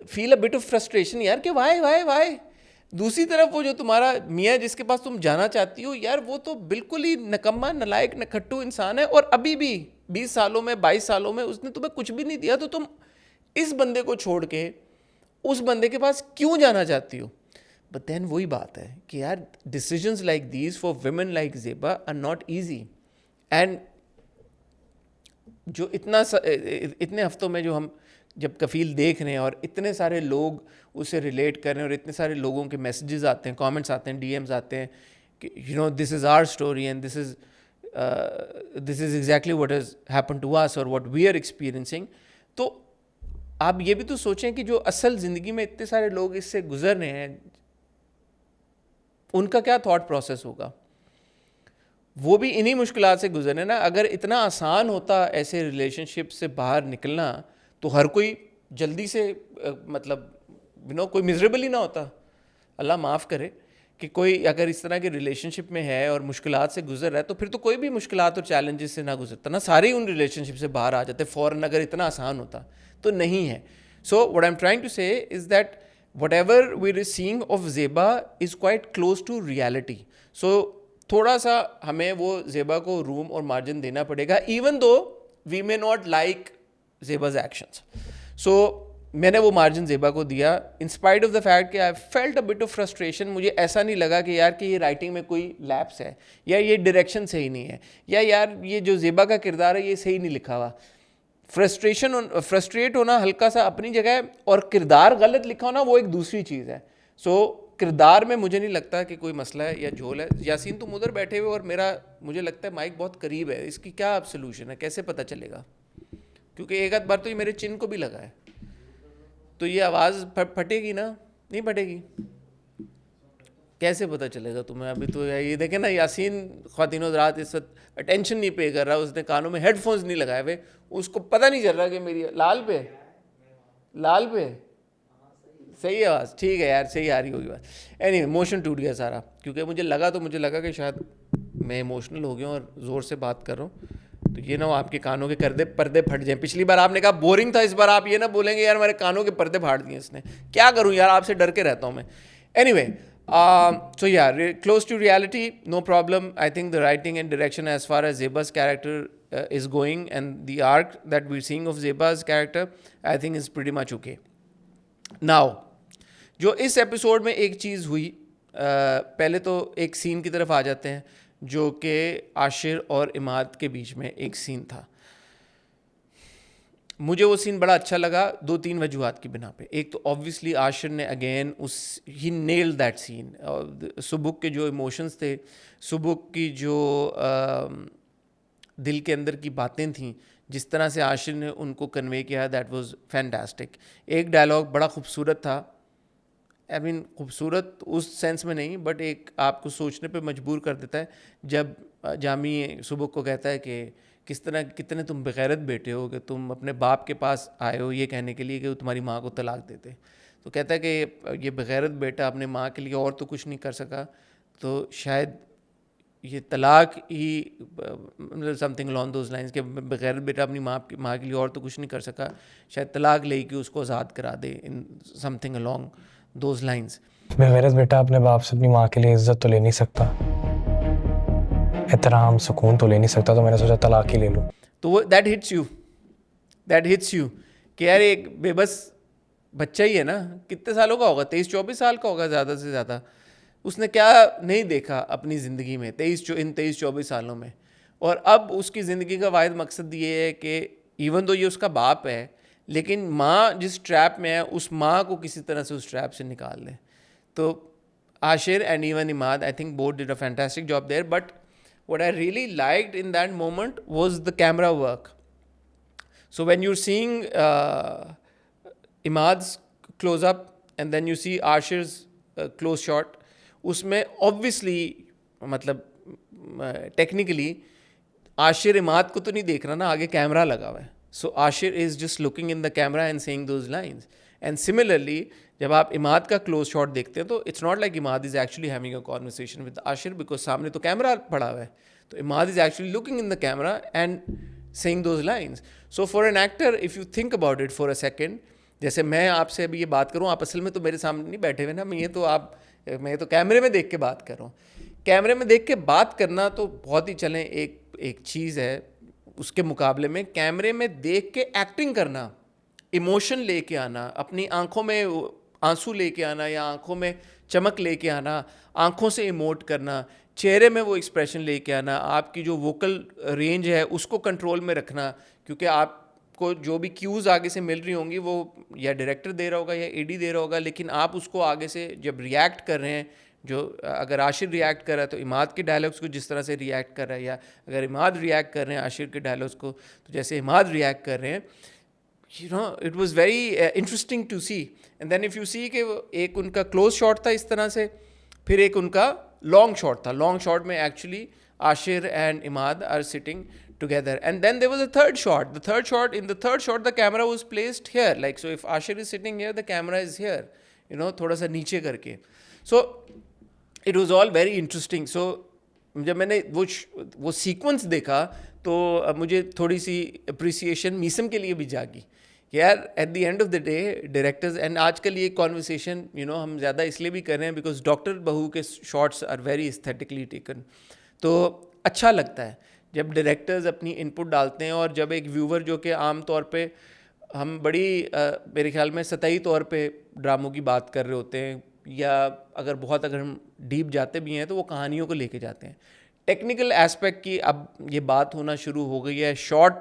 feel a bit of frustration यार कि why। दूसरी तरफ वो जो तुम्हारा मियाँ जिसके पास तुम जाना चाहती हो यार, वो तो बिल्कुल ही नकम्मा नलायक नखट्टू इंसान है, और अभी भी 20 सालों में 22 सालों में उसने तुम्हें कुछ भी नहीं दिया, तो तुम इस बंदे को छोड़ के उस बंदे के पास क्यों जाना चाहती हो। बट देन वही बात है कि यार decisions like these for women like Zeba are not easy, and जो इतने हफ्तों में जो हम जब कफ़ील देख रहे हैं और इतने सारे लोग उसे रिलेट कर रहे हैं और इतने सारे लोगों के मैसेजेस आते हैं, कमेंट्स आते हैं, डीएम्स आते हैं कि this is our story and this is exactly what has happen to us और व्हाट वी आर एक्सपीरियंसिंग, तो आप ये भी तो सोचें कि जो असल ज़िंदगी में इतने सारे लोग इससे गुजर रहे हैं, उनका क्या थॉट प्रोसेस होगा। वो भी इन्हीं मुश्किलात से गुजरने ना। अगर इतना आसान होता ऐसे रिलेशनशिप से बाहर निकलना, तो हर कोई जल्दी से मतलब कोई मिजरेबल ही ना होता। अल्लाह माफ़ करे कि कोई अगर इस तरह के रिलेशनशिप में है और मुश्किलात से गुजर रहा है, तो फिर तो कोई भी मुश्किलात और चैलेंजेस से ना गुजरता ना, सारे ही उन रिलेशनशिप से बाहर आ जाते फ़ौरन, अगर इतना आसान होता तो नहीं है। So what I am trying to say is that whatever we're seeing of Zeba is quite close to reality. So थोड़ा सा हमें वो ज़ेबा को रूम और मार्जिन देना पड़ेगा, even though we may not like Zeba's actions. So मैंने वो मार्जिन ज़ेबा को दिया in spite of the fact कि I felt a bit of frustration. मुझे ऐसा नहीं लगा कि यार कि ये राइटिंग में कोई लैप्स है, या ये डायरेक्शन सही नहीं है, या यार ये जो ज़ेबा का किरदार है ये सही नहीं लिखा हुआ। फ्रस्ट्रेट होना हल्का सा अपनी जगह है, और किरदार गलत लिखा होना वो एक दूसरी चीज़ है। सो किरदार में मुझे नहीं लगता कि कोई मसला है या झोल है। यासीन तुम उधर बैठे हुए और मुझे लगता है माइक बहुत करीब है, इसकी क्या अब सोल्यूशन है, कैसे पता चलेगा? क्योंकि एक आध बार तो ये मेरे चिन को भी लगा है, तो ये आवाज़ फटेगी ना? नहीं फटेगी, कैसे पता चलेगा तुम्हें? अभी तो ये देखें ना, यासीन ख्वातीन हज़रात इस वक्त अटेंशन नहीं पे कर रहा, उसने कानों में हेडफोन्स नहीं लगाए हुए, उसको पता नहीं चल रहा कि मेरी लाल पे सही आवाज़, ठीक है यार, सही आ रही होगी बात। एनीवे मोशन टूट गया सारा, क्योंकि मुझे लगा कि शायद मैं इमोशनल हो गया और ज़ोर से बात कर रहा हूँ, तो ये ना हो आपके कानों के पर्दे फट जाएं। पिछली बार आपने कहा बोरिंग था, इस बार आप ये ना बोलेंगे यार मेरे कानों के पर्दे फाड़ दिए इसने, क्या करूँ यार, आपसे डर के रहता हूँ मैं। Anyway so yeah, close to reality, no problem. I think the writing and direction as far as Zeba's character is going, and the arc that we're seeing of Zeba's character, I think is pretty much okay. Now, जो इस episode में एक चीज़ हुई, पहले तो एक scene की तरफ आ जाते हैं, जो कि आशिर और इमाद के बीच में एक सीन था। मुझे वो सीन बड़ा अच्छा लगा 2-3 वजूहात की बिना पे। एक तो ऑब्वियसली आशिर ने अगेन ही नेल्ड दैट सीन। सुबुक के जो इमोशंस थे, सुबुक की जो दिल के अंदर की बातें थीं, जिस तरह से आशिर ने उनको कन्वे किया, दैट वाज फैंटास्टिक। एक डायलॉग बड़ा खूबसूरत था, आई मीन खूबसूरत उस सेंस में नहीं, बट एक आपको सोचने पे मजबूर कर देता है, जब जामी सुबुक को कहता है कि कितने तुम बेगैरत बेटे हो कि तुम अपने बाप के पास आए हो ये कहने के लिए कि वो तुम्हारी माँ को तलाक देते। तो कहता है कि ये बेगैरत बेटा अपने माँ के लिए और तो कुछ नहीं कर सका, तो शायद ये तलाक ही, मतलब समथिंग अलॉन्ग दोज लाइंस, कि बेगैरत बेटा अपनी माँ के लिए और तो कुछ नहीं कर सका, शायद तलाक ले कि उसको आज़ाद करा दे, in something along those lines. बेगैरत बेटा अपने बाप से अपनी माँ के लिए इज्जत तो ले नहीं सकता, एहतराम सुकून तो ले नहीं सकता, तो मैंने सोचा तलाक ही ले लूँ। तो वो दैट हिट्स यू कि यार एक बेबस बच्चा ही है ना, कितने सालों का होगा, 23-24 साल का होगा ज़्यादा से ज़्यादा। उसने क्या नहीं देखा अपनी ज़िंदगी में इन 23-24 सालों में, और अब उसकी ज़िंदगी का वाहिद मकसद ये है कि इवन दो ये उसका बाप है, लेकिन माँ जिस ट्रैप में है उस माँ को किसी तरह से उस ट्रैप से निकाल ले। तो Ashir and even Imad, I think both did a fantastic job there, but what I really liked in that moment was the camera work. So when you're seeing Imad's close up and then you see Ashir's close shot, उसमें obviously मतलब technically Ashir Imad को तो नहीं देख रहा ना, आगे camera लगा हुआ है। So Ashir is just looking in the camera and saying those lines. And similarly, जब आप इमाद का क्लोज शॉट देखते हैं तो it's not like Imad is actually having a conversation with Ashir, because सामने तो कैमरा पड़ा हुआ है, तो Imad is actually looking in the camera and saying those lines. So for an actor, if you think about it for a second, जैसे मैं आपसे अभी ये बात करूँ, आप असल में तो मेरे सामने नहीं बैठे हुए ना, मैं तो कैमरे में देख के बात कर रहा हूँ। कैमरे में देख के बात करना तो बहुत ही चलें एक चीज़ है, उसके मुकाबले में कैमरे में देख के एक्टिंग करना, इमोशन लेके आना, अपनी आंखों में आंसू लेके आना या आंखों में चमक लेके आना, आंखों से इमोट करना, चेहरे में वो एक्सप्रेशन लेके आना, आपकी जो वोकल रेंज है उसको कंट्रोल में रखना, क्योंकि आपको जो भी क्यूज़ आगे से मिल रही होंगी वो या डायरेक्टर दे रहा होगा या एडी दे रहा होगा, लेकिन आप उसको आगे से जब रिएक्ट कर रहे हैं, जो अगर आशिर रिएक्ट कर रहा है तो इमाद के डायलॉग्स को जिस तरह से रिएक्ट कर रहा है, या अगर इमाद रिएक्ट कर रहे हैं आशिर के डायलॉग्स को तो जैसे इमाद रिएक्ट कर रहे हैं, you know, it was very interesting to see. And then if you see कि एक उनका close shot था इस तरह से, फिर एक उनका long shot था. Long shot में actually Ashir and Imad are sitting together. And then there was a third shot. In the third shot, the camera was placed here. Like, so if Ashir is sitting here, the camera is here. You know, थोड़ा सा नीचे करके. So it was all very interesting. So जब मैंने वो sequence देखा तो मुझे थोड़ी सी अप्रिसिएशन मीसम के लिए भी जागी. यार at the end of the day directors, and आजकल ये कॉन्वर्सेशन हम ज़्यादा इसलिए भी कर रहे हैं बिकॉज डॉक्टर बहू के shots are very aesthetically taken. तो अच्छा लगता है जब डायरेक्टर्स अपनी इनपुट डालते हैं, और जब एक व्यूवर जो कि आम तौर पे हम बड़ी मेरे ख्याल में सतही तौर पे ड्रामों की बात कर रहे होते हैं, या अगर हम डीप जाते भी हैं तो वो कहानियों को लेके जाते हैं. टेक्निकल एस्पेक्ट की अब ये बात होना शुरू हो गई है, शॉर्ट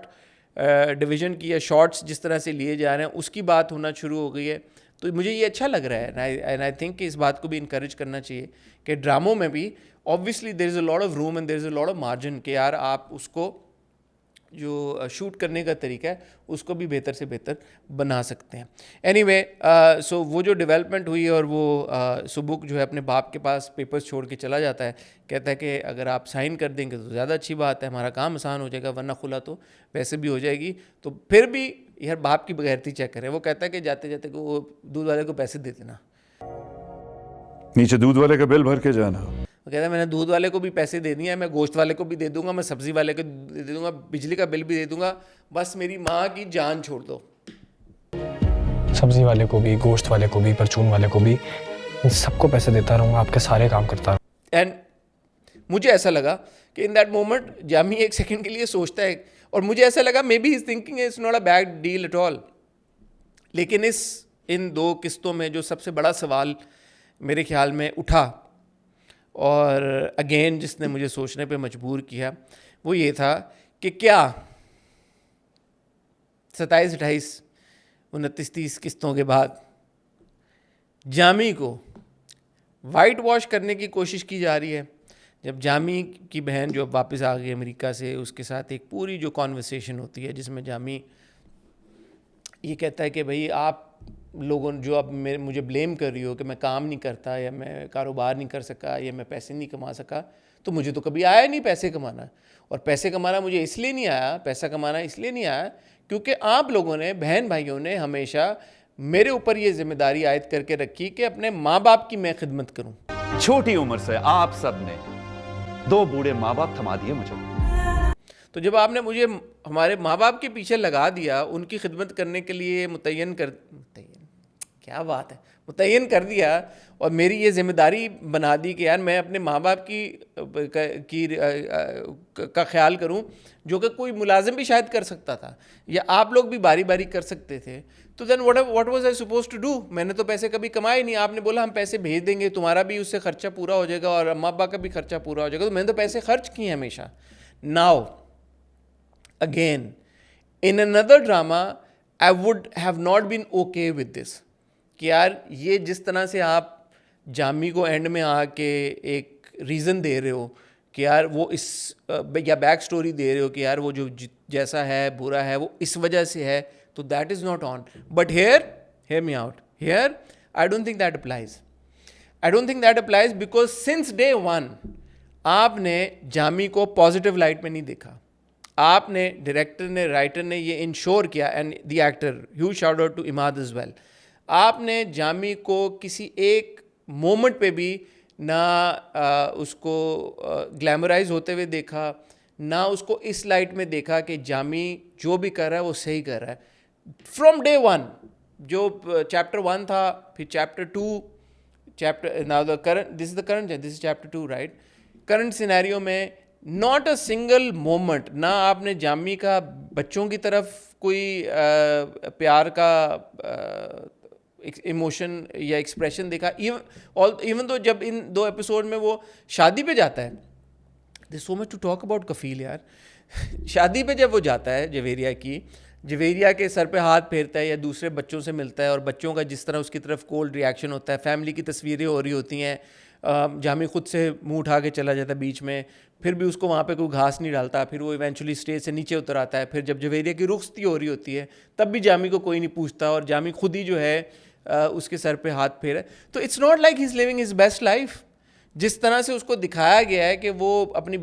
डिवीज़न की या शॉर्ट्स जिस तरह से लिए जा रहे हैं उसकी बात होना शुरू हो गई है. तो मुझे ये अच्छा लग रहा है, एंड आई थिंक कि इस बात को भी इनकरेज करना चाहिए कि ड्रामों में भी obviously there is a lot of room and there is a lot of margin कि यार आप उसको जो शूट करने का तरीका है उसको भी बेहतर से बेहतर बना सकते हैं. एनीवे, सो वो जो डेवलपमेंट हुई, और वो सुबुक जो है अपने बाप के पास पेपर्स छोड़ के चला जाता है, कहता है कि अगर आप साइन कर देंगे तो ज़्यादा अच्छी बात है, हमारा काम आसान हो जाएगा, वरना खुला तो वैसे भी हो जाएगी. तो फिर भी यार बाप की बगैरती चेक करें. वो कहता है कि जाते जाते को वो दूध वाले को पैसे दे देना, नीचे दूध वाले का बिल भर के जाना. वो कहता है मैंने दूध वाले को भी पैसे दे दिए हैं, मैं गोश्त वाले को भी दे दूंगा, मैं सब्ज़ी वाले को दे दूंगा, बिजली का बिल भी दे दूंगा, बस मेरी माँ की जान छोड़ दो. सब्जी वाले को भी, गोश्त वाले को भी, परचून वाले को भी, सबको पैसे देता रहूँगा, आपके सारे काम करता रहूँगा. एंड मुझे ऐसा लगा कि इन दैट मोमेंट जामी एक सेकंड के लिए सोचता है, और मुझे ऐसा लगा may be is thinking it's not a bad deal at all. लेकिन इन दो किस्तों में जो सबसे बड़ा सवाल मेरे ख्याल में उठा, और अगेन जिसने मुझे सोचने पे मजबूर किया, वो ये था कि क्या 27, 28, 29, 30 किस्तों के बाद जामी को वाइट वॉश करने की कोशिश की जा रही है. जब जामी की बहन जो वापस आ गई अमेरिका से, उसके साथ एक पूरी जो कॉन्वर्सेशन होती है जिसमें जामी ये कहता है कि भाई आप लोगों जो अब मुझे ब्लेम कर रही हो कि मैं काम नहीं करता, या मैं कारोबार नहीं कर सका, या मैं पैसे नहीं कमा सका, तो मुझे तो कभी आया नहीं पैसे कमाना. और पैसे कमाना मुझे इसलिए नहीं आया, पैसा कमाना इसलिए नहीं आया क्योंकि आप लोगों ने, बहन भाइयों ने हमेशा मेरे ऊपर ये जिम्मेदारी आयद करके रखी कि अपने माँ बाप की मैं खिदमत करूँ. छोटी उम्र से आप सब ने 2 बूढ़े माँ बाप थमा दिए मुझे. तो जब आपने मुझे हमारे माँ बाप के पीछे लगा दिया, उनकी खिदमत करने के लिए मुतय्यन कर दिया, और मेरी ये जिम्मेदारी बना दी कि यार मैं अपने माँ बाप का ख्याल करूं, जो कि कोई मुलाजिम भी शायद कर सकता था, या आप लोग भी बारी बारी कर सकते थे. तो then what was I suppose to do? मैंने तो पैसे कभी कमाए नहीं. आपने बोला हम पैसे भेज देंगे, तुम्हारा भी उससे खर्चा पूरा हो जाएगा और अम्मा अब्बा का भी खर्चा पूरा हो जाएगा. तो मैंने तो पैसे खर्च किए हमेशा. Now again in another drama I would have not been okay with this कि यार ये जिस तरह से आप जामी को एंड में आके एक रीज़न दे रहे हो कि यार वो इस या बैक स्टोरी दे रहे हो कि यार वो जो जैसा है बुरा है वो इस वजह से है, तो that is not on. But hear me out, here I don't think that applies because since day one आपने जामी को पॉजिटिव लाइट में नहीं देखा. आपने, डायरेक्टर ने, राइटर ने ये इंश्योर किया, and the actor, huge shout out to Imad as well, आपने जामी को किसी एक मोमेंट पे भी ना उसको ग्लैमराइज होते हुए देखा, ना उसको इस लाइट में देखा कि जामी जो भी कर रहा है वो सही कर रहा है. फ्रॉम डे वन, जो चैप्टर 1 था, फिर chapter 2, now the current, this is chapter 2 right. Current scenario में नॉट अ सिंगल मोमेंट ना आपने जामी का बच्चों की तरफ कोई प्यार का इमोशन या एक्सप्रेशन देखा. इवन तो जब इन 2 एपिसोड में वो शादी पे जाता है, there so much to talk about Kafeel यार. शादी पे जब वो जाता है जवेरिया की, जवेरिया के सर पे हाथ फेरता है या दूसरे बच्चों से मिलता है और बच्चों का जिस तरह उसकी तरफ कोल्ड रिएक्शन होता है, फैमिली की तस्वीरें हो रही होती हैं, जामी खुद से मुंह उठा के चला जाता है बीच में, फिर भी उसको वहाँ पे कोई घास नहीं डालता, फिर वो इवेंचुअली स्टेज से नीचे उतर आता है, फिर जब जवेरिया की रुखसती हो रही होती है तब भी जामी को कोई नहीं पूछता और जामी खुद ही जो है उसके सर पे हाथ फेरा। तो it's not like he is living his best life. जिस तरह से उसको दिखाया गया है कि वो अपनी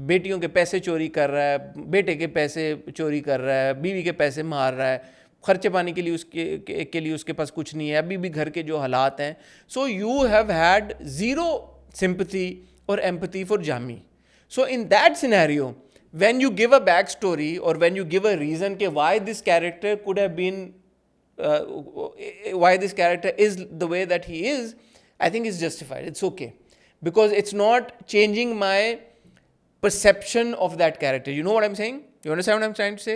बेटियों के पैसे चोरी कर रहा है, बेटे के पैसे चोरी कर रहा है, बीवी के पैसे मार रहा है, खर्चे पानी के लिए उसके पास कुछ नहीं है, अभी भी घर के जो हालात हैं। So you have had zero sympathy और empathy for Jami. So in that scenario when you give a back story और when you give a reason कि why this character could have been why this character is the way that he is, I think is justified, it's okay, because it's not changing my perception of that character. You know what I'm saying? You understand what I'm trying to say?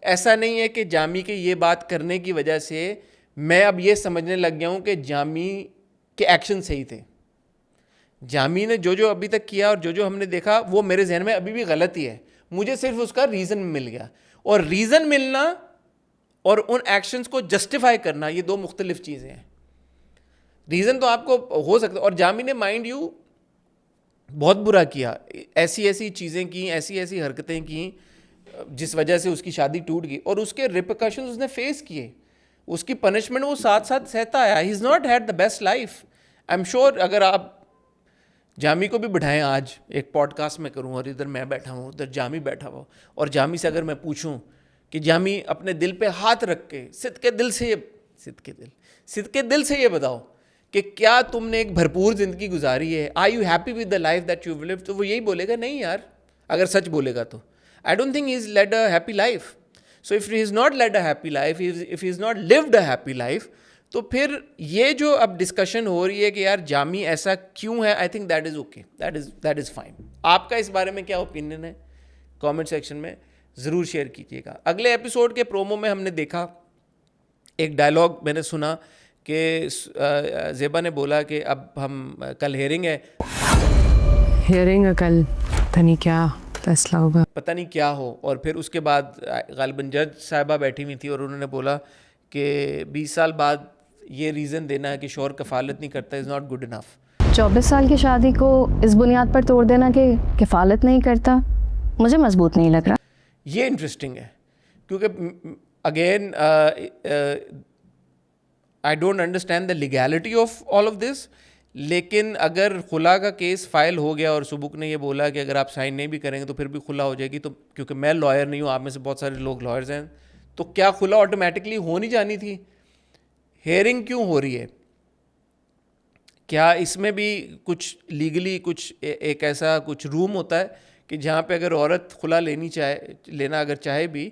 ऐसा नहीं है कि जामी के ये बात करने की वजह से मैं अब ये समझने लग गया हूँ कि जामी के एक्शन सही थे। जामी ने जो जो अभी तक किया और जो जो हमने देखा वो मेरे जहन में अभी भी गलत ही है। मुझे सिर्फ उसका रीज़न मिल गया, और रीज़न मिलना और उन एक्शंस को जस्टिफाई करना ये दो मुख्तलिफ चीज़ें हैं। रीज़न तो आपको हो सकता है, और जामी ने माइंड यू बहुत बुरा किया, ऐसी ऐसी चीज़ें की, ऐसी ऐसी हरकतें की जिस वजह से उसकी शादी टूट गई और उसके रिपरकशंस उसने फेस किए, उसकी पनिशमेंट वो साथ साथ सहता आया। ही is not had the best life. I am sure अगर आप जामी को भी बिठाएं, आज एक पॉडकास्ट में करूं और इधर मैं बैठा हूं, उधर जामी बैठा हुआ, और जामी से अगर मैं पूछूं कि जामी अपने दिल पे हाथ रख के सिद्ध के दिल से ये बताओ कि क्या तुमने एक भरपूर ज़िंदगी गुजारी है, are you happy with the life that you live, तो वो यही बोलेगा नहीं यार, अगर सच बोलेगा तो। I don't think he is led a happy life. So if he is not led a happy life, if he is not lived a happy life, तो फिर ये जो अब डिस्कशन हो रही है कि यार जामी ऐसा क्यों है, I think that is okay, that is fine. आपका इस बारे में क्या ओपिनियन है कमेंट सेक्शन में ज़रूर शेयर कीजिएगा। अगले एपिसोड के प्रोमो में हमने देखा, एक डायलॉग मैंने सुना कि ज़ेबा ने बोला कि अब हम कल हेयरिंग है, कल पता नहीं क्या फैसला होगा, पता नहीं क्या हो। और फिर उसके बाद गालिबन जज साहिबा बैठी हुई थी और उन्होंने बोला कि 20 साल बाद ये रीज़न देना है कि शौहर कफ़ालत नहीं करता इज़ नॉट गुड इनफ। 24 साल की शादी को इस बुनियाद पर तोड़ देना कि किफ़ालत नहीं करता, मुझे मजबूत नहीं लग रहा। ये इंटरेस्टिंग है क्योंकि again I don't understand the legality of all of this, लेकिन अगर खुला का केस फाइल हो गया और सुबुक ने ये बोला कि अगर आप साइन नहीं भी करेंगे तो फिर भी खुला हो जाएगी, तो क्योंकि मैं लॉयर नहीं हूँ, आप में से बहुत सारे लोग लॉयर्स हैं, तो क्या खुला ऑटोमेटिकली हो नहीं जानी थी? हेयरिंग क्यों हो रही है? क्या इसमें भी कुछ लीगली कुछ एक ऐसा कुछ रूम होता है कि जहाँ पे अगर औरत खुला लेना अगर चाहे भी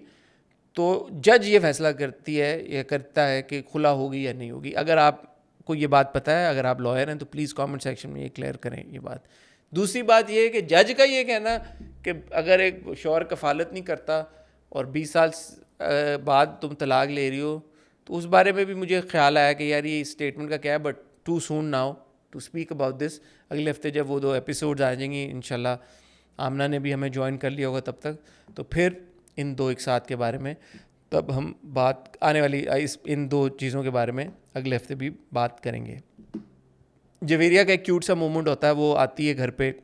तो जज ये फैसला करता है कि खुला होगी या नहीं होगी? अगर आपको ये बात पता है, अगर आप लॉयर हैं, तो प्लीज़ कमेंट सेक्शन में ये क्लियर करें ये बात। दूसरी बात ये है कि जज का ये कहना कि अगर एक शौहर कफ़ालत नहीं करता और 20 साल बाद तुम तलाक ले रही हो, तो उस बारे में भी मुझे ख्याल आया कि यार ये स्टेटमेंट का क्या है, but too soon now to speak about this. अगले हफ्ते जब वो 2 एपिसोड्स आ जाएंगी इंशाल्लाह, आमना ने भी हमें ज्वाइन कर लिया होगा तब तक, तो फिर इन 2 एक साथ के बारे में तब हम बात आने वाली इन 2 चीज़ों के बारे में अगले हफ्ते भी बात करेंगे। जवेरिया का एक क्यूट सा मोमेंट होता है, वो आती है घर पे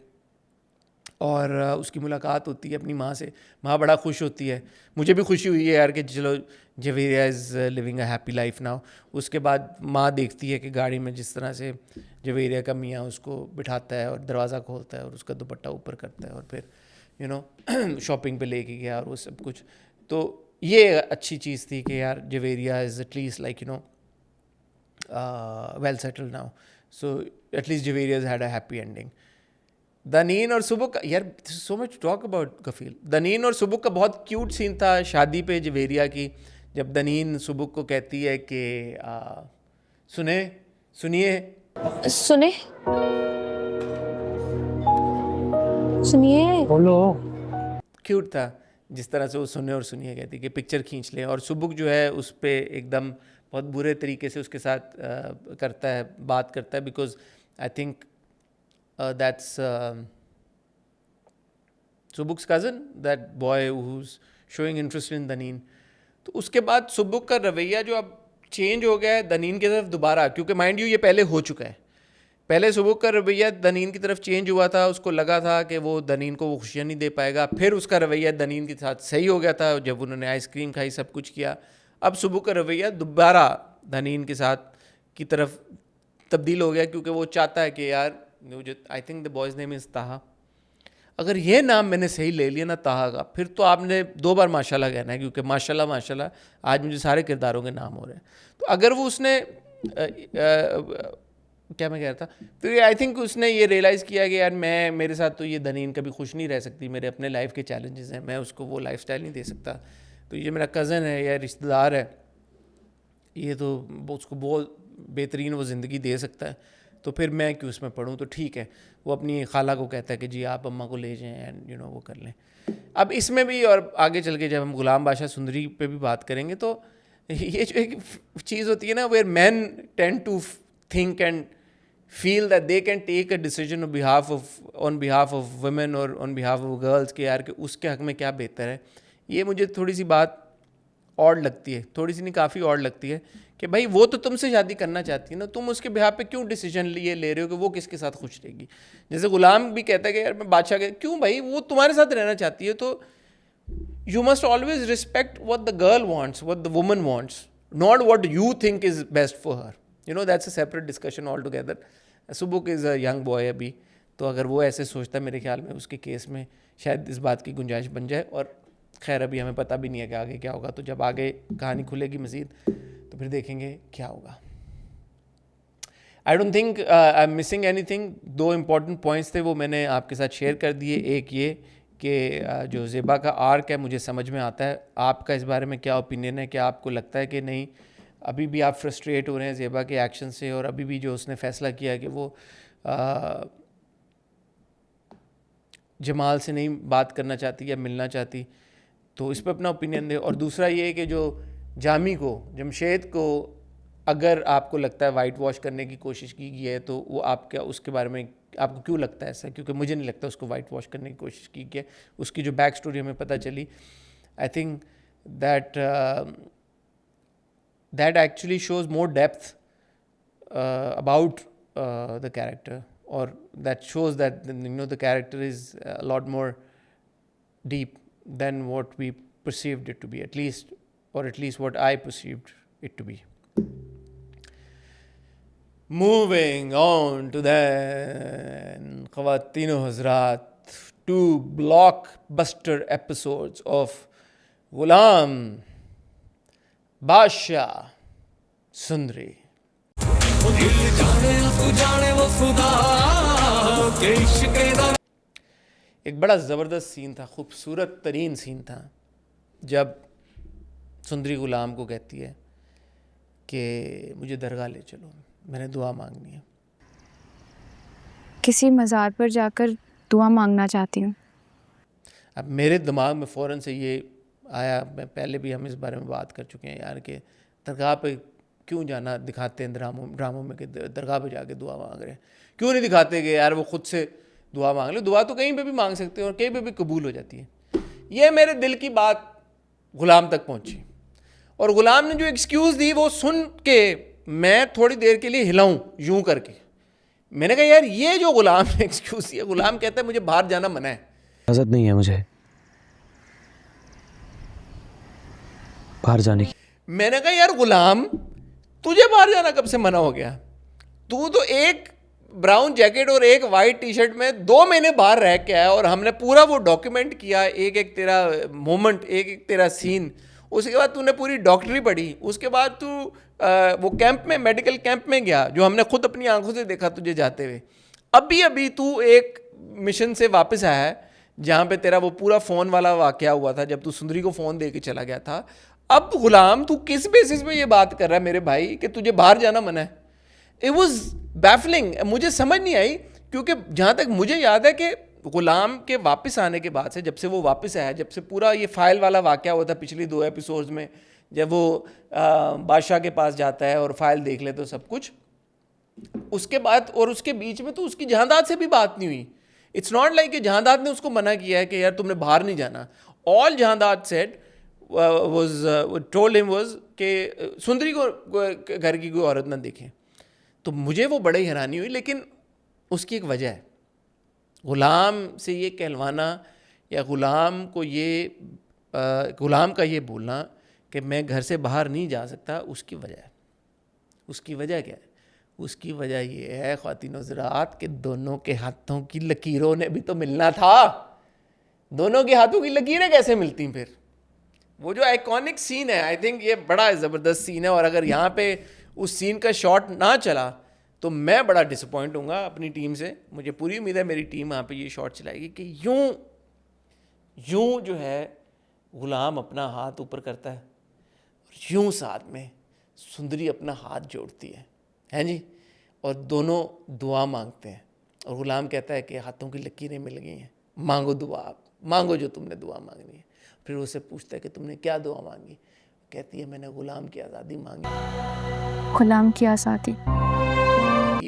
और उसकी मुलाकात होती है अपनी माँ से, माँ बड़ा खुश होती है, मुझे भी खुशी हुई है यार कि चलो Javeria is living a happy life now. उसके बाद माँ देखती है कि गाड़ी में जिस तरह से जवेरिया का मियाँ उसको बिठाता है और दरवाज़ा खोलता है और उसका दुपट्टा ऊपर करता है और फिर शॉपिंग पे लेके गया और वो सब कुछ, तो ये अच्छी चीज़ थी कि यार Javeria is at least like well settled now, so at least Javeria had a happy ending. Daneen और सुबुक, यार so much talk about Kafeel. Daneen और सुबुक का बहुत क्यूट सीन था शादी पे जवेरिया की, जब दनीन सुबुक को कहती है कि सुनिए बोलो। क्यूट था जिस तरह से वो सुने और सुनिए कहती कि पिक्चर खींच ले, और सुबुक जो है उस पर एकदम बहुत बुरे तरीके से उसके साथ बात करता है, because I think that's Subuk's cousin, that boy who's showing interest in Daneen. तो उसके बाद सुबुक का रवैया जो अब चेंज हो गया है दनीन की तरफ दोबारा, क्योंकि माइंड यू ये पहले हो चुका है। पहले सुबुक का रवैया दनीन की तरफ चेंज हुआ था, उसको लगा था कि वो दनीन को वो खुशियाँ नहीं दे पाएगा। फिर उसका रवैया दनीन के साथ सही हो गया था जब उन्होंने आइसक्रीम खाई, सब कुछ किया। अब सुबुक का रवैया दोबारा दनीन के साथ की तरफ तब्दील हो गया, क्योंकि वो चाहता है कि यार मुझे, I think the boys name is ताहा, अगर ये नाम मैंने सही ले लिया ना ताहा का, फिर तो आपने 2 बार माशाल्लाह कहना है, क्योंकि माशाल्लाह माशाल्लाह आज मुझे सारे किरदारों के नाम हो रहे हैं। तो अगर वो उसने क्या मैं कह रहा था, तो आई थिंक उसने ये रियलाइज़ किया कि यार मेरे साथ तो ये दनीन कभी खुश नहीं रह सकती, मेरे अपने लाइफ के चैलेंजेस हैं, मैं उसको वो लाइफस्टाइल नहीं दे सकता। तो ये मेरा कज़न है या रिश्तेदार है, ये तो उसको बहुत बेहतरीन वो ज़िंदगी दे सकता है, तो फिर मैं क्यों उसमें पढ़ूँ। तो ठीक है, वो अपनी खाला को कहता है कि जी आप अम्मा को ले जाएँ एंड वो कर लें। अब इसमें भी और आगे चल के जब हम गुलाम बादशाह सुंदरी पे भी बात करेंगे, तो ये जो एक चीज़ होती है ना, where man tend to think and feel that they can take a decision on behalf of women or on behalf of girls कि यार कि उसके हक़ में क्या बेहतर है, ये मुझे थोड़ी सी बात और लगती है, थोड़ी सी नहीं काफ़ी और लगती है कि भाई वो तो तुमसे शादी करना चाहती है ना, तुम उसके बिहाफ पे क्यों डिसीजन ले रहे हो कि वो किसके साथ खुश रहेगी। जैसे गुलाम भी कहता है कि यार मैं बादशाह के, क्यों भाई, वो तुम्हारे साथ रहना चाहती है, तो you must always respect what the girl wants, what the woman wants, not what you think is best for her. That's a separate discussion all together. Subuk is a young boy अभी, तो अगर वो ऐसे सोचता है, मेरे ख्याल में उसके केस में शायद इस बात की गुंजाइश बन जाए। और खैर अभी हमें पता भी नहीं है कि आगे क्या होगा, तो जब आगे कहानी खुलेगी मज़ीद तो फिर देखेंगे क्या होगा। आई don't think I am missing anything. 2 important points थे, वो मैंने आपके साथ शेयर कर दिए। एक ये कि जो ज़ेबा का आर्क है मुझे समझ में आता है, आपका इस बारे में क्या ओपिनियन है, क्या आपको लगता है कि नहीं अभी भी आप फ्रस्ट्रेट हो रहे हैं ज़ेबा के एक्शन से, और अभी भी जो उसने फ़ैसला किया कि वो जमाल से नहीं बात करना चाहती या मिलना चाहती, तो इस पर अपना ओपिनियन दे। और दूसरा ये कि जो जामी को, जमशेद को अगर आपको लगता है वाइट वॉश करने की कोशिश की गई है, तो वो आपका उसके बारे में आपको क्यों लगता है ऐसा, क्योंकि मुझे नहीं लगता उसको वाइट वॉश करने की कोशिश की गई है। उसकी जो बैक स्टोरी हमें पता चली, I think that actually shows more depth about the character, or that shows that the character is a lot more deep than what we perceived it to be, at least what I perceived it to be. Moving on to then Khawateen o Hazrat, 2 blockbuster episodes of Ghulam बादशाह सुंदरी। एक बड़ा ज़बरदस्त scene था, खूबसूरत तरीन scene था, जब सुंदरी गुलाम को कहती है कि मुझे दरगाह ले चलो, मैंने दुआ मांगनी है। किसी मज़ार पर जाकर दुआ मांगना चाहती हूँ। अब मेरे दिमाग में फ़ौरन से ये आया, मैं पहले भी हम इस बारे में बात कर चुके हैं यार, कि दरगाह पे क्यों जाना दिखाते हैं ड्रामों में कि दरगाह पे जाके दुआ मांग रहे हैं, क्यों नहीं दिखाते कि यार वो खुद से दुआ मांग ले। दुआ तो कहीं पे भी मांग सकते हैं और कहीं पे भी कबूल हो जाती है। ये मेरे दिल की बात गुलाम तक पहुंची, और गुलाम ने जो एक्सक्यूज़ दी वो सुन के मैं थोड़ी देर के लिए हिलाऊं यूं करके। मैंने कहा यार ये जो गुलाम ने एक्सक्यूज़ दिया, गुलाम कहता है मुझे बाहर जाना मना है, इजाज़त नहीं है मुझे बाहर जाने की। मैंने कहा यार गुलाम तुझे बाहर जाना कब से मना हो गया, तू तो एक ब्राउन जैकेट और एक वाइट टी शर्ट में 2 महीने बाहर रह के आया, और हमने पूरा वो डॉक्यूमेंट किया, एक एक तेरा मोमेंट, एक एक तेरा सीन। उसके बाद तूने पूरी डॉक्टरी पढ़ी, उसके बाद तू वो कैंप में, मेडिकल कैंप में गया, जो हमने खुद अपनी आंखों से देखा तुझे जाते हुए। अभी तू एक मिशन से वापस आया है जहाँ पे तेरा वो पूरा फ़ोन वाला वाक़या हुआ था, जब तू सुंदरी को फ़ोन दे के चला गया था। अब गुलाम तू किस बेसिस पे ये बात कर रहा है मेरे भाई कि तुझे बाहर जाना मना है? इट वॉज बैफलिंग, मुझे समझ नहीं आई, क्योंकि जहाँ तक मुझे याद है कि गुलाम के वापस आने के बाद से, जब से वो वापस आया, जब से पूरा ये फाइल वाला वाक़या हुआ था पिछली 2 एपिसोड्स में, जब वो बादशाह के पास जाता है और फाइल देख ले तो सब कुछ, उसके बाद और उसके बीच में तो उसकी जहांदाद से भी बात नहीं हुई। इट्स नॉट लाइक कि जहांदाद ने उसको मना किया है कि यार तुमने बाहर नहीं जाना। All Jahandad said was told him was कि सुंदरी को घर की कोई औरत ना देखे। तो मुझे वो बड़ी हैरानी हुई, लेकिन उसकी एक वजह है। ग़ुलाम से ये कहलवाना या ग़ुलाम को ये ग़ुलाम का ये बोलना कि मैं घर से बाहर नहीं जा सकता, उसकी वजह है। उसकी वजह क्या है? उसकी वजह ये है ख़वातीन हज़रात कि दोनों के हाथों की लकीरों ने भी तो मिलना था। दोनों के हाथों की लकीरें कैसे मिलती फिर? वो जो आइकॉनिक सीन है, आई थिंक ये बड़ा ज़बरदस्त सीन है, और अगर यहाँ पे उस सीन का शॉट ना चला तो मैं बड़ा डिसअपॉइंट हूँगा अपनी टीम से। मुझे पूरी उम्मीद है मेरी टीम वहाँ पे ये शॉट चलाएगी कि यूं जो है ग़ुलाम अपना हाथ ऊपर करता है और यूं साथ में सुंदरी अपना हाथ जोड़ती है जी, और दोनों दुआ मांगते हैं। और ग़ुलाम कहता है कि हाथों की लकीरें मिल गई हैं, मांगो दुआ, आप मांगो जो तुमने दुआ मांगनी है। फिर उससे पूछता है कि तुमने क्या दुआ मांगी? कहती है मैंने ग़ुलाम की आज़ादी मांगी। गुलाम की आज़ादी।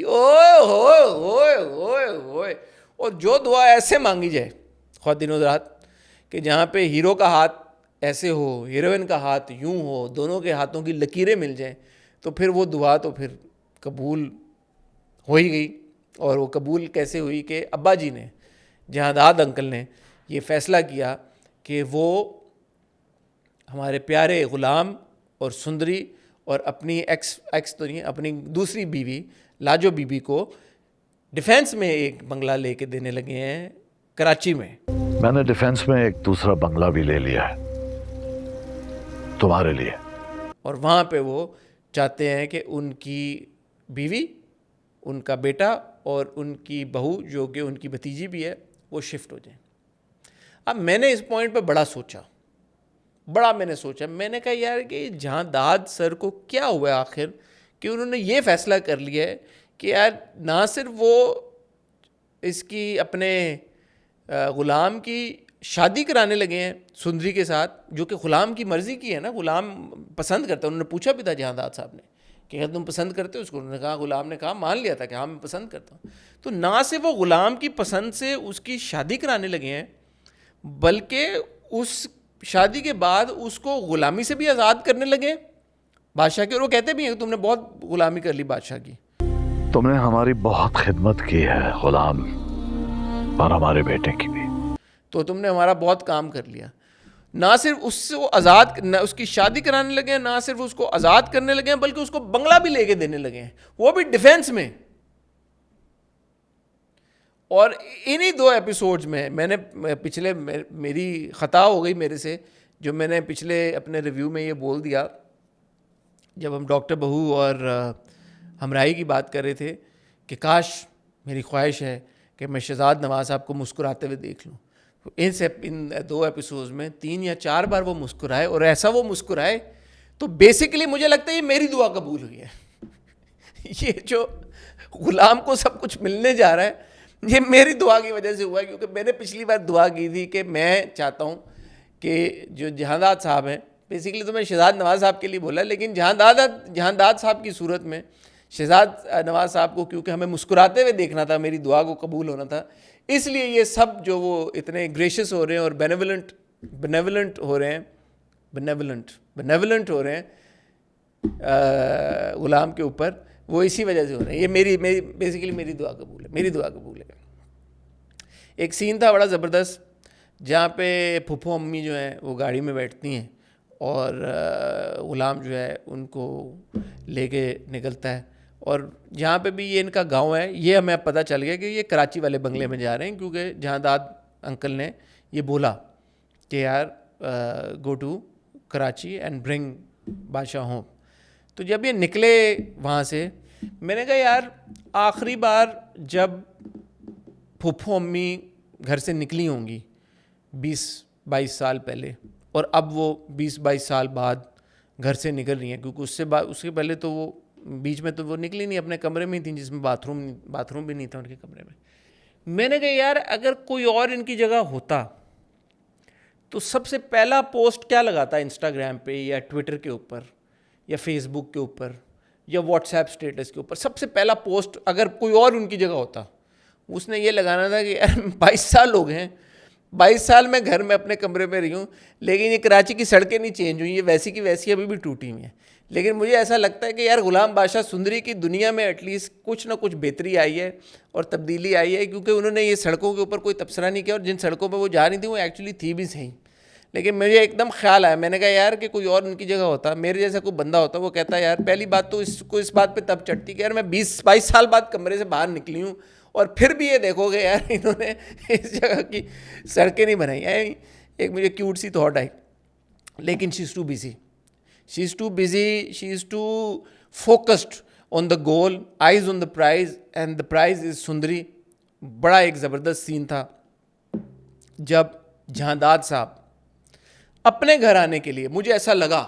ओए और जो दुआ ऐसे मांगी जाए ख़वातीन हज़रात कि जहाँ पे हीरो का हाथ ऐसे हो, हीरोइन का हाथ यूं हो, दोनों के हाथों की लकीरें मिल जाएं, तो फिर वो दुआ तो फिर कबूल हो ही गई। और वो कबूल कैसे हुई कि अब्बा जी ने, जहादाद अंकल ने ये फ़ैसला किया कि वो हमारे प्यारे ग़ुलाम और सुंदरी और अपनी एक्स तो नहीं, अपनी दूसरी बीवी लाजो बीबी को डिफेंस में एक बंगला लेके देने लगे हैं कराची में। मैंने डिफेंस में एक दूसरा बंगला भी ले लिया है तुम्हारे लिए। और वहाँ पे वो चाहते हैं कि उनकी बीवी, उनका बेटा और उनकी बहू जो कि उनकी भतीजी भी है वो शिफ्ट हो जाए। अब मैंने इस पॉइंट पे बड़ा सोचा, मैंने कहा यार कि जहादाद सर को क्या हुआ आखिर कि उन्होंने ये फ़ैसला कर लिया है कि यार ना सिर्फ वो इसकी अपने ग़ुलाम की शादी कराने लगे हैं सुंदरी के साथ, जो कि ग़ुलाम की मर्ज़ी की है ना, ग़ुलाम पसंद करता है। उन्होंने पूछा भी था जहादाद साहब ने कि अगर तुम पसंद करते हो उसको, उन्होंने कहा, ग़ुलाम ने कहा, मान लिया था कि हाँ मैं पसंद करता हूँ। तो ना सिर्फ वो ग़ुलाम की पसंद से उसकी शादी कराने लगे हैं, बल्कि उस शादी के बाद उसको ग़ुलामी से भी आज़ाद करने लगे बादशाह की। और वो कहते भी हैं कि तुमने बहुत ग़ुलामी कर ली बादशाह की। तुमने हमारी बहुत खिदमत की है ग़ुलाम, और हमारे बेटे की भी। तो तुमने हमारा बहुत काम कर लिया। ना सिर्फ उससे वो आज़ाद, ना उसकी शादी कराने लगे हैं, ना सिर्फ उसको आज़ाद करने लगे हैं, बल्कि उसको बंगला भी लेके देने लगे हैं, वो भी डिफेंस में। और इन्हीं 2 एपिसोड्स में मैंने पिछले, मेरी ख़ता हो गई मेरे से, जो मैंने पिछले अपने रिव्यू में ये बोल दिया जब हम डॉक्टर बहू और हमराही की बात कर रहे थे कि काश मेरी ख्वाहिश है कि मैं शहजाद नवाज़ साहब को मुस्कुराते हुए देख लूँ। इन 2 एपिसोड्स में 3 या 4 बार वो मुस्कुराए, और ऐसा वो मुस्कुराए तो बेसिकली मुझे लगता है ये मेरी दुआ कबूल हुई है। ये जो ग़ुलाम को सब कुछ मिलने जा रहा है ये मेरी दुआ की वजह से हुआ है, क्योंकि मैंने पिछली बार दुआ की थी कि मैं चाहता हूँ कि जो जहादाद साहब हैं, बेसिकली तो मैं शहजाद नवाज़ साहब के लिए बोला, लेकिन जहादाद साहब की सूरत में शहजाद नवाज़ साहब को क्योंकि हमें मुस्कुराते हुए देखना था, मेरी दुआ को कबूल होना था, इसलिए ये सब जो वो इतने ग्रेशियस हो रहे हैं और बेनेवलेंट हो रहे हैं, बेनेवलेंट हो रहे हैं ग़ुलाम के ऊपर, वो इसी वजह से हो रहे हैं। ये मेरी बेसिकली मेरी दुआ कबूल है। एक सीन था बड़ा ज़बरदस्त जहाँ पे फूफो अम्मी जो हैं वो गाड़ी में बैठती हैं और ग़ुलाम जो है उनको लेके निकलता है, और जहाँ पे भी ये इनका गांव है, ये हमें अब पता चल गया कि ये कराची वाले बंगले में जा रहे हैं, क्योंकि जहादाद अंकल ने ये बोला कि यार go to Karachi and bring Badshah home. तो जब ये निकले वहाँ से, मैंने कहा यार आखिरी बार जब फूफो अम्मी घर से निकली होंगी 20-22 साल पहले, और अब वो 20-22 साल बाद घर से निकल रही हैं, क्योंकि उसके पहले तो वो बीच में तो वो निकली नहीं, अपने कमरे में ही थी जिसमें बाथरूम भी नहीं था उनके कमरे में। मैंने कहा यार अगर कोई और इनकी जगह होता तो सबसे पहला पोस्ट क्या लगाता इंस्टाग्राम पे या ट्विटर के ऊपर या फेसबुक के ऊपर या व्हाट्सएप स्टेटस के ऊपर? सबसे पहला पोस्ट अगर कोई और उनकी जगह होता, उसने ये लगाना था कि यार 22 साल हो गए हैं, 22 साल मैं घर में अपने कमरे में रही हूँ, लेकिन ये कराची की सड़कें नहीं चेंज हुई, ये वैसी की वैसी अभी भी टूटी हुई हैं। लेकिन मुझे ऐसा लगता है कि यार गुलाम बादशाह सुंदरी की दुनिया में एटलीस्ट कुछ ना कुछ बेहतरी आई है और तब्दीली आई है, क्योंकि उन्होंने ये सड़कों के ऊपर कोई तबसरा नहीं किया, और जिन सड़कों पर वो जा रही थी वो एक्चुअली थी भी सही। लेकिन मुझे एकदम ख्याल आया, मैंने कहा यार कि कोई और उनकी जगह होता, मेरे जैसा कोई बंदा होता, वो कहता यार पहली बात तो इसको इस बात पे तब चढ़ती कि यार मैं 20-22 साल बाद कमरे से बाहर निकली हूँ और फिर भी ये देखोगे यार इन्होंने इस जगह की सड़कें नहीं बनाई। एक मुझे क्यूट सी थॉट आई, लेकिन she is too busy, she is too busy, she is too focused on the goal, eyes on the prize, and the prize is Sundari. बड़ा एक ज़बरदस्त सीन था जब जहांदाद साहब अपने घर आने के लिए, मुझे ऐसा लगा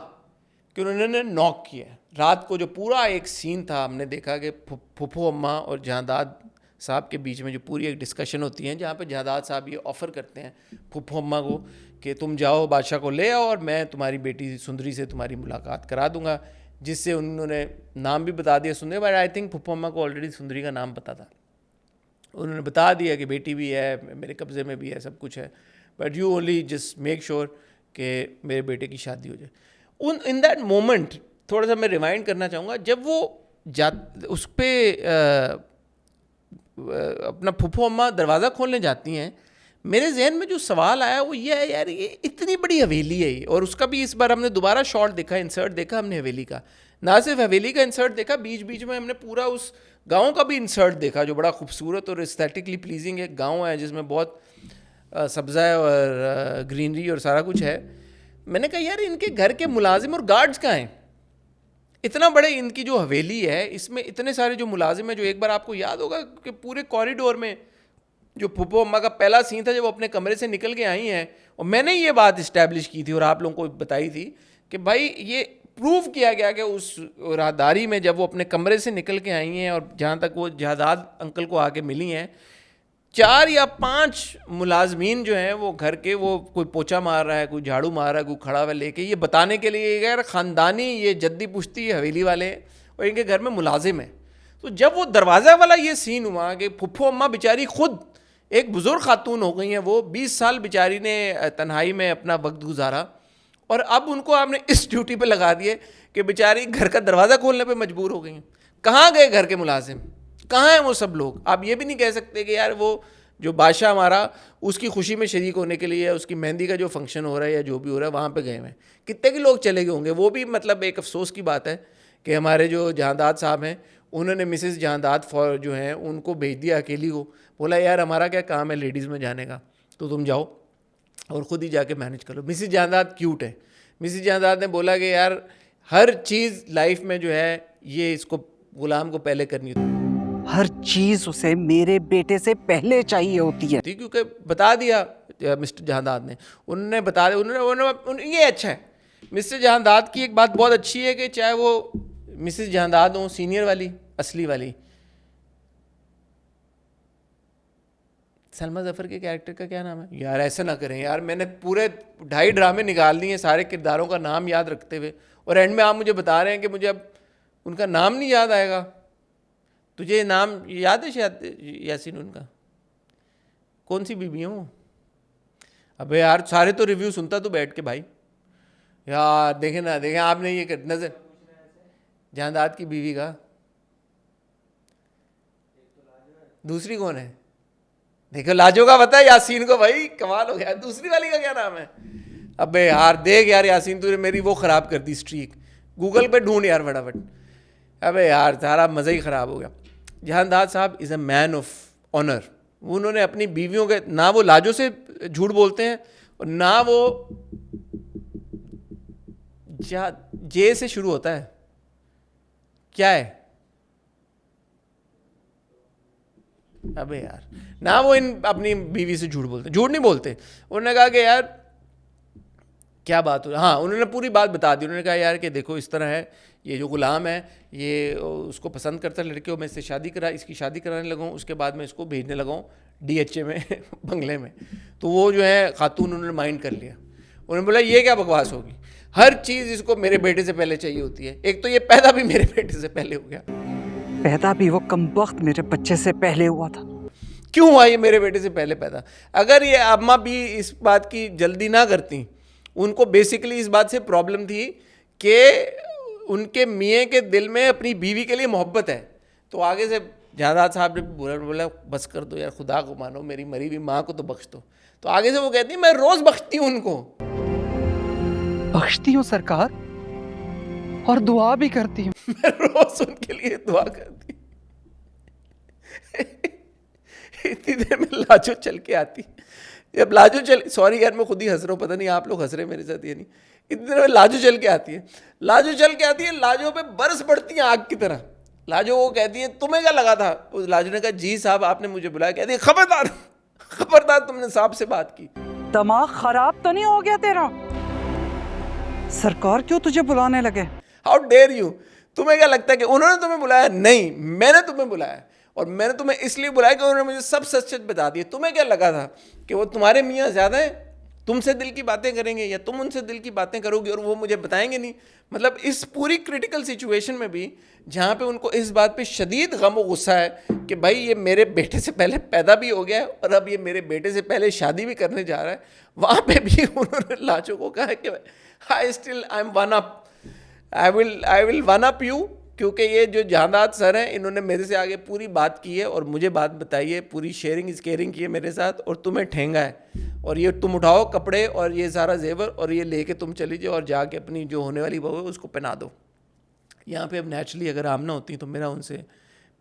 कि उन्होंने नॉक किया। रात को जो पूरा एक सीन था, हमने देखा कि फुफो अम्मा और जहांदाद साहब के बीच में जो पूरी एक डिस्कशन होती है, जहाँ पे जहांदाद साहब ये ऑफ़र करते हैं फुफो अम्मा को कि तुम जाओ बादशाह को ले आओ और मैं तुम्हारी बेटी सुंदरी से तुम्हारी मुलाकात करा दूंगा, जिससे उन्होंने नाम भी बता दिया सुंदरी, बट आई थिंक फुफो अम्मा को ऑलरेडी सुंदरी का नाम पता था। उन्होंने बता दिया कि बेटी भी है, मेरे कब्ज़े में भी है, सब कुछ है, but you only just make sure कि मेरे बेटे की शादी हो जाए। इन दैट मोमेंट थोड़ा सा मैं रिवाइंड करना चाहूँगा, जब वो उस पर अपना फुफो अम्मा दरवाज़ा खोलने जाती हैं, मेरे जहन में जो सवाल आया वो ये है यार ये इतनी बड़ी हवेली है ये, और उसका भी इस बार हमने दोबारा शॉट देखा, इंसर्ट देखा हमने हवेली का, ना सिर्फ हवेली का इंसर्ट देखा, बीच बीच में हमने पूरा उस गांव का भी इंसर्ट देखा जो बड़ा खूबसूरत और एस्थेटिकली प्लीजिंग एक गांव है जिसमें बहुत सब्ज़ा है और ग्रीनरी और सारा कुछ है। मैंने कहा यार इनके घर के मुलाजिम और गार्ड्स कहाँ हैं? इतना बड़े इनकी जो हवेली है, इसमें इतने सारे जो मुलाजिम हैं, जो एक बार आपको याद होगा कि पूरे कॉरिडोर में जो फुफो अम्मा का पहला सीन था जब वो अपने कमरे से निकल के आई हैं, और मैंने ये बात इस्टेब्लिश की थी और आप लोगों को बताई थी कि भाई ये प्रूव किया गया कि उस राहदारी में जब वो अपने कमरे से निकल के आई हैं और जहाँ तक वो जहादाद अंकल को आके मिली हैं, 4 या 5 मुलाजमीन जो हैं वो घर के, वो कोई पोछा मार रहा है, कोई झाड़ू मार रहा है, कोई खड़ा हुआ लेके, ये बताने के लिए यार ख़ानदानी ये जद्दी पुश्ती हवेली वाले और इनके घर में मुलाजिम है। तो जब वो दरवाज़ा वाला ये सीन हुआ कि फुफो अम्मा बेचारी खुद एक बुज़ुर्ग खातून हो गई हैं, वो 20 साल बेचारी ने तन्हाई में अपना वक्त गुजारा, और अब उनको आपने इस ड्यूटी पे लगा दिए कि बेचारी घर का दरवाज़ा खोलने पे मजबूर हो गई हैं। कहाँ गए घर के मुलाजिम? कहाँ हैं वो सब लोग? आप ये भी नहीं कह सकते कि यार वो जो बादशाह हमारा उसकी खुशी में शरीक होने के लिए, उसकी मेहंदी का जो फंक्शन हो रहा है या जो भी हो रहा है वहाँ पे गए हैं। कितने के लोग चले गए होंगे? वो भी मतलब एक अफसोस की बात है कि हमारे जो जहांदाद साहब हैं उन्होंने मिसेस जहांदाद फॉर जो हैं उनको भेज दिया अकेली को, बोला यार हमारा क्या काम है लेडीज़ में जाने का, तो तुम जाओ और ख़ुद ही जाके मैनेज कर लो। मिसेस जहांदाद क्यूट है। मिसेस जहांदाद ने बोला कि यार हर चीज़ लाइफ में जो है ये इसको गुलाम को पहले करनी होती है, हर चीज उसे मेरे बेटे से पहले चाहिए होती है, क्योंकि बता दिया मिस्टर जहांदाद ने, उन्होंने बता दिया, उन्होंने ये अच्छा है। मिस्टर जहांदाद की एक बात बहुत अच्छी है कि चाहे वो मिसेस जहांदाद हो सीनियर वाली, असली वाली, सलमा ज़फ़र के कैरेक्टर का क्या नाम है यार? ऐसा ना करें यार, मैंने पूरे 2.5 ड्रामे निकाल दिए सारे किरदारों का नाम याद रखते हुए, और एंड में आप मुझे बता रहे हैं कि मुझे अब उनका नाम नहीं याद आएगा। तुझे नाम याद है शायद यासीन उनका? कौन सी बीवी हूँ? अबे यार सारे तो रिव्यू सुनता तो बैठ के भाई यार, देखें ना देखें आपने ये कर नजर जहांदाद की बीवी का, दूसरी कौन है? देखो लाजो का पता है यासीन को, भाई कमाल हो गया। दूसरी वाली का क्या नाम है? अबे यार देख यार यासीन तूने मेरी वो ख़राब कर दी स्ट्रीक, गूगल पे ढूंढ यार फटाफट। अबे यार सारा मज़ा ही ख़राब हो गया। Jahandad Sahab is a man of honour. उन्होंने अपनी बीवियों के, ना वो लाजो से झूठ बोलते हैं और ना वो जे से शुरू होता है, क्या है? अबे यार ना वो इन अपनी बीवी से झूठ बोलते, झूठ नहीं बोलते। उन्होंने कहा कि यार क्या बात हो, हाँ उन्होंने पूरी बात बता दी। उन्होंने कहा यार कि देखो इस तरह है, ये जो गुलाम है ये उसको पसंद करता है लड़के को, मैं इससे इसकी शादी कराने लगा हूँ, उसके बाद मैं इसको भेजने लगा हूँ DHA में बंगले में। तो वो जो है खातून उन्होंने माइंड कर लिया। उन्होंने बोला ये क्या बकवास होगी, हर चीज़ इसको मेरे बेटे से पहले चाहिए होती है। एक तो ये पैदा भी मेरे बेटे से पहले हो गया, पैदा भी वो कमबख्त मेरे बच्चे से पहले हुआ था। क्यों हुआ ये मेरे बेटे से पहले पैदा? अगर ये अम्मा भी इस बात की जल्दी ना करती, उनको बेसिकली इस बात से प्रॉब्लम थी कि उनके मियाँ के दिल में अपनी बीवी के लिए मोहब्बत है, तो आगे से जहादाद साहब ने बोला बस कर दो यार, खुदा को मानो, मेरी मरी हुई माँ को तो बख्श दो। तो आगे से वो कहती है मैं रोज बख्शती हूँ उनको। बख्शती हूँ सरकार, और दुआ भी करती हूँ। मैं रोज उनके लिए दुआ करती। इतनी देर में लाजो चल के आती। जब लाजो चल, सॉरी यार मैं खुद ही हंस रहा हूँ, पता नहीं आप लोग हंस रहे मेरे साथ या नहीं। इतनी देर में लाजो चल के आती है। लाजो चल के आती है, लाजो पे बरस पड़ती है आग की तरह। लाजो वो कहती है तुम्हें क्या लगा था? उस लाजो ने कहा जी साहब आपने मुझे बुलाया। कहती है खबरदार खबरदार, तुमने साहब से बात की। दिमाग खराब तो नहीं हो गया तेरा? सरकार क्यों तुझे बुलाने लगे? हाउ डेयर यू, तुम्हें क्या लगता है कि उन्होंने तुम्हें बुलाया? नहीं, मैंने तुम्हें बुलाया, और मैंने तुम्हें इसलिए बुलाया कि उन्होंने मुझे सब सच सच बता दिए। तुम्हें क्या लगा था कि वो तुम्हारे मियाँ ज़्यादा हैं, तुमसे दिल की बातें करेंगे या तुम उनसे दिल की बातें करोगे और वो मुझे बताएंगे नहीं? मतलब इस पूरी क्रिटिकल सिचुएशन में भी जहाँ पे उनको इस बात पे शदीद गम और गुस्सा है कि भाई ये मेरे बेटे से पहले पैदा भी हो गया है और अब ये मेरे बेटे से पहले शादी भी करने जा रहा है, वहाँ पे भी उन्होंने लाजो को कहा कि I am one up, I will one up you, क्योंकि ये जो जहादाद सर हैं इन्होंने मेरे से आगे पूरी बात की है और मुझे बात बताई है, पूरी शेयरिंग इज केयरिंग की है मेरे साथ, और तुम्हें ठेंगा है और ये तुम उठाओ कपड़े और ये सारा जेवर और ये लेके तुम चली जाओ और जाके अपनी जो होने वाली बहू है उसको पहना दो। यहाँ पे अब नेचुरली अगर आमना होती तो मेरा उनसे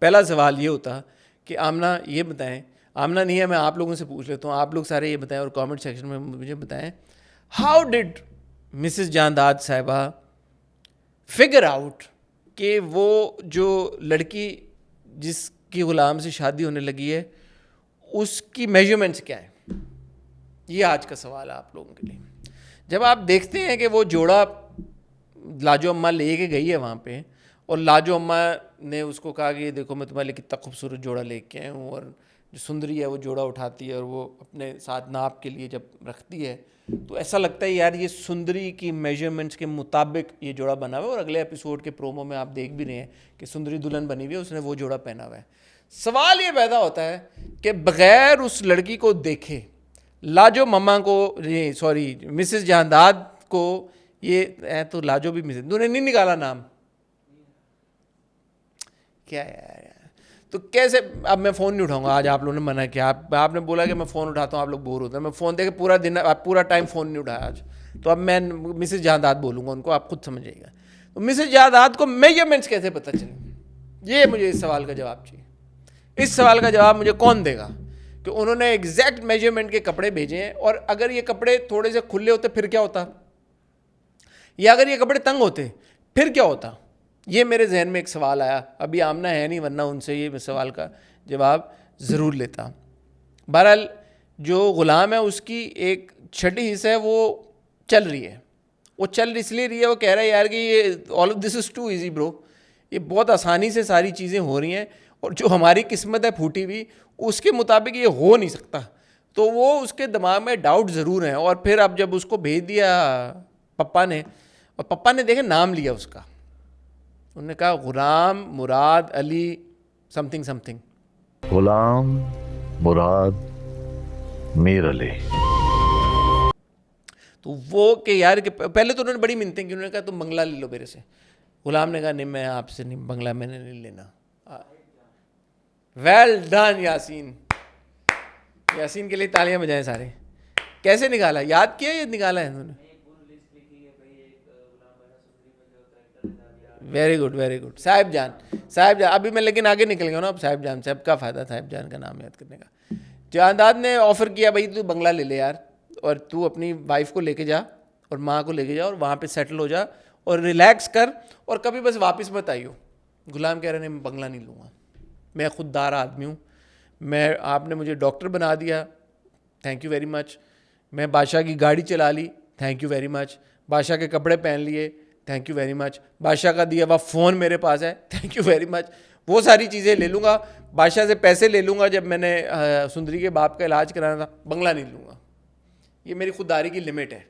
पहला सवाल ये होता कि आमना ये बताएं, आमना नहीं है मैं आप लोगों से पूछ लेता हूँ, आप लोग सारे ये बताएं और कमेंट सेक्शन में मुझे बताएं, हाउ डिड मिसेस जहादाद साहिबा फिगर आउट कि वो जो लड़की जिसकी ग़ुलाम से शादी होने लगी है उसकी मेजरमेंट्स क्या है? ये आज का सवाल है आप लोगों के लिए। जब आप देखते हैं कि वो जोड़ा लाजो अम्मा ले के गई है वहाँ पे और लाजो अम्मा ने उसको कहा कि देखो मैं तुम्हारे लिए कितना खूबसूरत जोड़ा लेके आया हूँ, और जो सुंदरी है वो जोड़ा उठाती है और वो अपने साथ नाप के लिए जब रखती है तो ऐसा लगता है यार ये सुंदरी की मेजरमेंट्स के मुताबिक ये जोड़ा बना हुआ है। और अगले एपिसोड के प्रोमो में आप देख भी रहे हैं कि सुंदरी दुल्हन बनी हुई है, उसने वो जोड़ा पहना हुआ है। सवाल ये पैदा होता है कि बग़ैर उस लड़की को देखे लाजो मम्मा को, सॉरी मिसेस जहादाद को, ये तो लाजो भी मिसेस, तूने नहीं निकाला नाम क्या यार? तो कैसे? अब मैं फ़ोन नहीं उठाऊंगा, आज आप लोगों ने मना किया, आपने बोला कि मैं फ़ोन उठाता हूँ आप लोग बोर होते हैं, मैं फ़ोन देके पूरा दिन पूरा टाइम फ़ोन नहीं उठाया आज, तो अब मैं मिसेस जहादाद बोलूँगा उनको, आप खुद समझिएगा। तो मिसेस जहादाद को मेजरमेंट्स कैसे पता चले? ये मुझे इस सवाल का जवाब चाहिए। इस सवाल का जवाब मुझे कौन देगा कि उन्होंने एग्जैक्ट मेजरमेंट के कपड़े भेजे हैं, और अगर ये कपड़े थोड़े से खुले होते फिर क्या होता, या अगर ये कपड़े तंग होते फिर क्या होता? ये मेरे जहन में एक सवाल आया। अभी आमना है नहीं, वरना उनसे ये सवाल का जवाब ज़रूर लेता। बहरहाल जो ग़ुलाम है उसकी एक छठी हिस्सा है वो चल रही है, वो चल इसलिए रही है, वो कह रहा है यार कि ये all of this is too easy bro, ये बहुत आसानी से सारी चीज़ें हो रही हैं और जो हमारी किस्मत है फूटी हुई उसके मुताबिक ये हो नहीं सकता। तो वो उसके दिमाग में डाउट ज़रूर हैं। और फिर अब जब उसको भेज दिया पप्पा ने, और पप्पा ने देखे नाम लिया उसका, उन्होंने कहा ग़ुलाम मुराद अली समथिंग समथिंग, गुलाम मुराद मीर अली। तो वो कि यार कि पहले तो उन्होंने बड़ी मिन्नतें की, उन्होंने कहा तुम बंगला ले लो मेरे से। ग़ुलाम ने कहा नहीं मैं आपसे नहीं, बंगला मैंने नहीं लेना। वेल डन यासीन, यासीन के लिए तालियां बजाएं सारे। कैसे निकाला, याद किया या निकाला है उन्होंने? Very good very good. Sahib जान, साहिब जान, अभी मैं लेकिन आगे निकल गया ना, अब साहिब जान से अब क्या फ़ायदा साहिब जान का नाम याद करने का। जहादाद ने ऑफ़र किया भाई तू बंगला ले ले यार, और तू अपनी वाइफ को लेके जा और माँ को लेके जा और वहाँ पे सेटल हो जा और रिलैक्स कर और कभी बस वापस मत आइयो। ग़ुलाम कह रहे नहीं मैं बंगला नहीं लूँगा, मैं खुददार आदमी हूँ, मैं आपने मुझे डॉक्टर बना दिया, थैंक यू वेरी मच, मैं बादशाह की गाड़ी चला ली, थैंक यू वेरी मच, बादशाह के कपड़े पहन लिए, थैंक यू वेरी मच, बादशाह का दिया हुआ फ़ोन मेरे पास है, थैंक यू वेरी मच, वो सारी चीज़ें ले लूँगा, बादशाह से पैसे ले लूँगा, जब मैंने सुंदरी के बाप का इलाज कराना था, बंगला नहीं लूँगा, ये मेरी खुददारी की लिमिट है।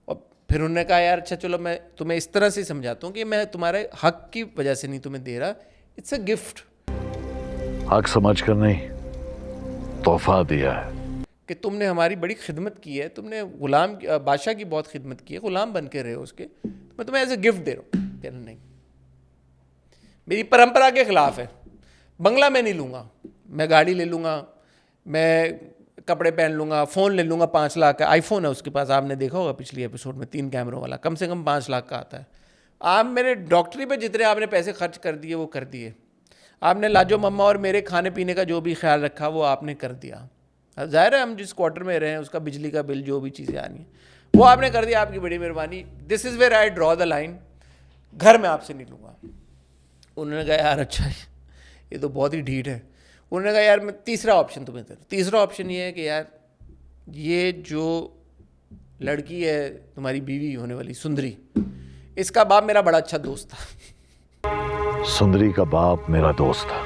और फिर उन्होंने कहा यार अच्छा चलो मैं तुम्हें इस तरह से समझाता हूँ कि मैं तुम्हारे हक की वजह से नहीं तुम्हें दे रहा, इट्स अ गिफ्ट। हक समझ कर नहीं, तोहफा दिया है। कि तुमने हमारी बड़ी खिदमत की है, तुमने गुलाम बादशाह की बहुत खिदमत की है, गुलाम बन के रहे हो उसके, तो मैं तुम्हें एज ए गिफ्ट दे रहा हूँ। कहना नहीं, मेरी परंपरा के खिलाफ है, बंगला मैं नहीं लूँगा, मैं गाड़ी ले लूँगा, मैं कपड़े पहन लूँगा, फ़ोन ले लूँगा 5 लाख का, आईफोन है उसके पास, आपने देखा होगा पिछली एपिसोड में 3 कैमरों वाला, कम से कम 5 लाख का आता है। आप मेरे डॉक्टरी पे जितने आपने पैसे खर्च कर दिए वो कर दिए, आपने लाजो मम्मा और मेरे खाने पीने का जो भी ख्याल रखा वो आपने कर दिया। ज़ाहिर है हम जिस क्वार्टर में रहे हैं उसका बिजली का बिल जो भी चीज़ें आनी है वो आपने कर दिया, आपकी बड़ी मेहरबानी। This is where I draw the line, घर में आपसे नहीं लूँगा। उन्होंने कहा यार अच्छा ये तो बहुत ही ढीठ है। उन्होंने कहा यार मैं तीसरा ऑप्शन तुम्हें दे दूँ। तीसरा ऑप्शन ये है कि यार ये जो लड़की है तुम्हारी बीवी होने वाली सुंदरी, इसका बाप मेरा बड़ा अच्छा दोस्त था। सुंदरी का बाप मेरा दोस्त था।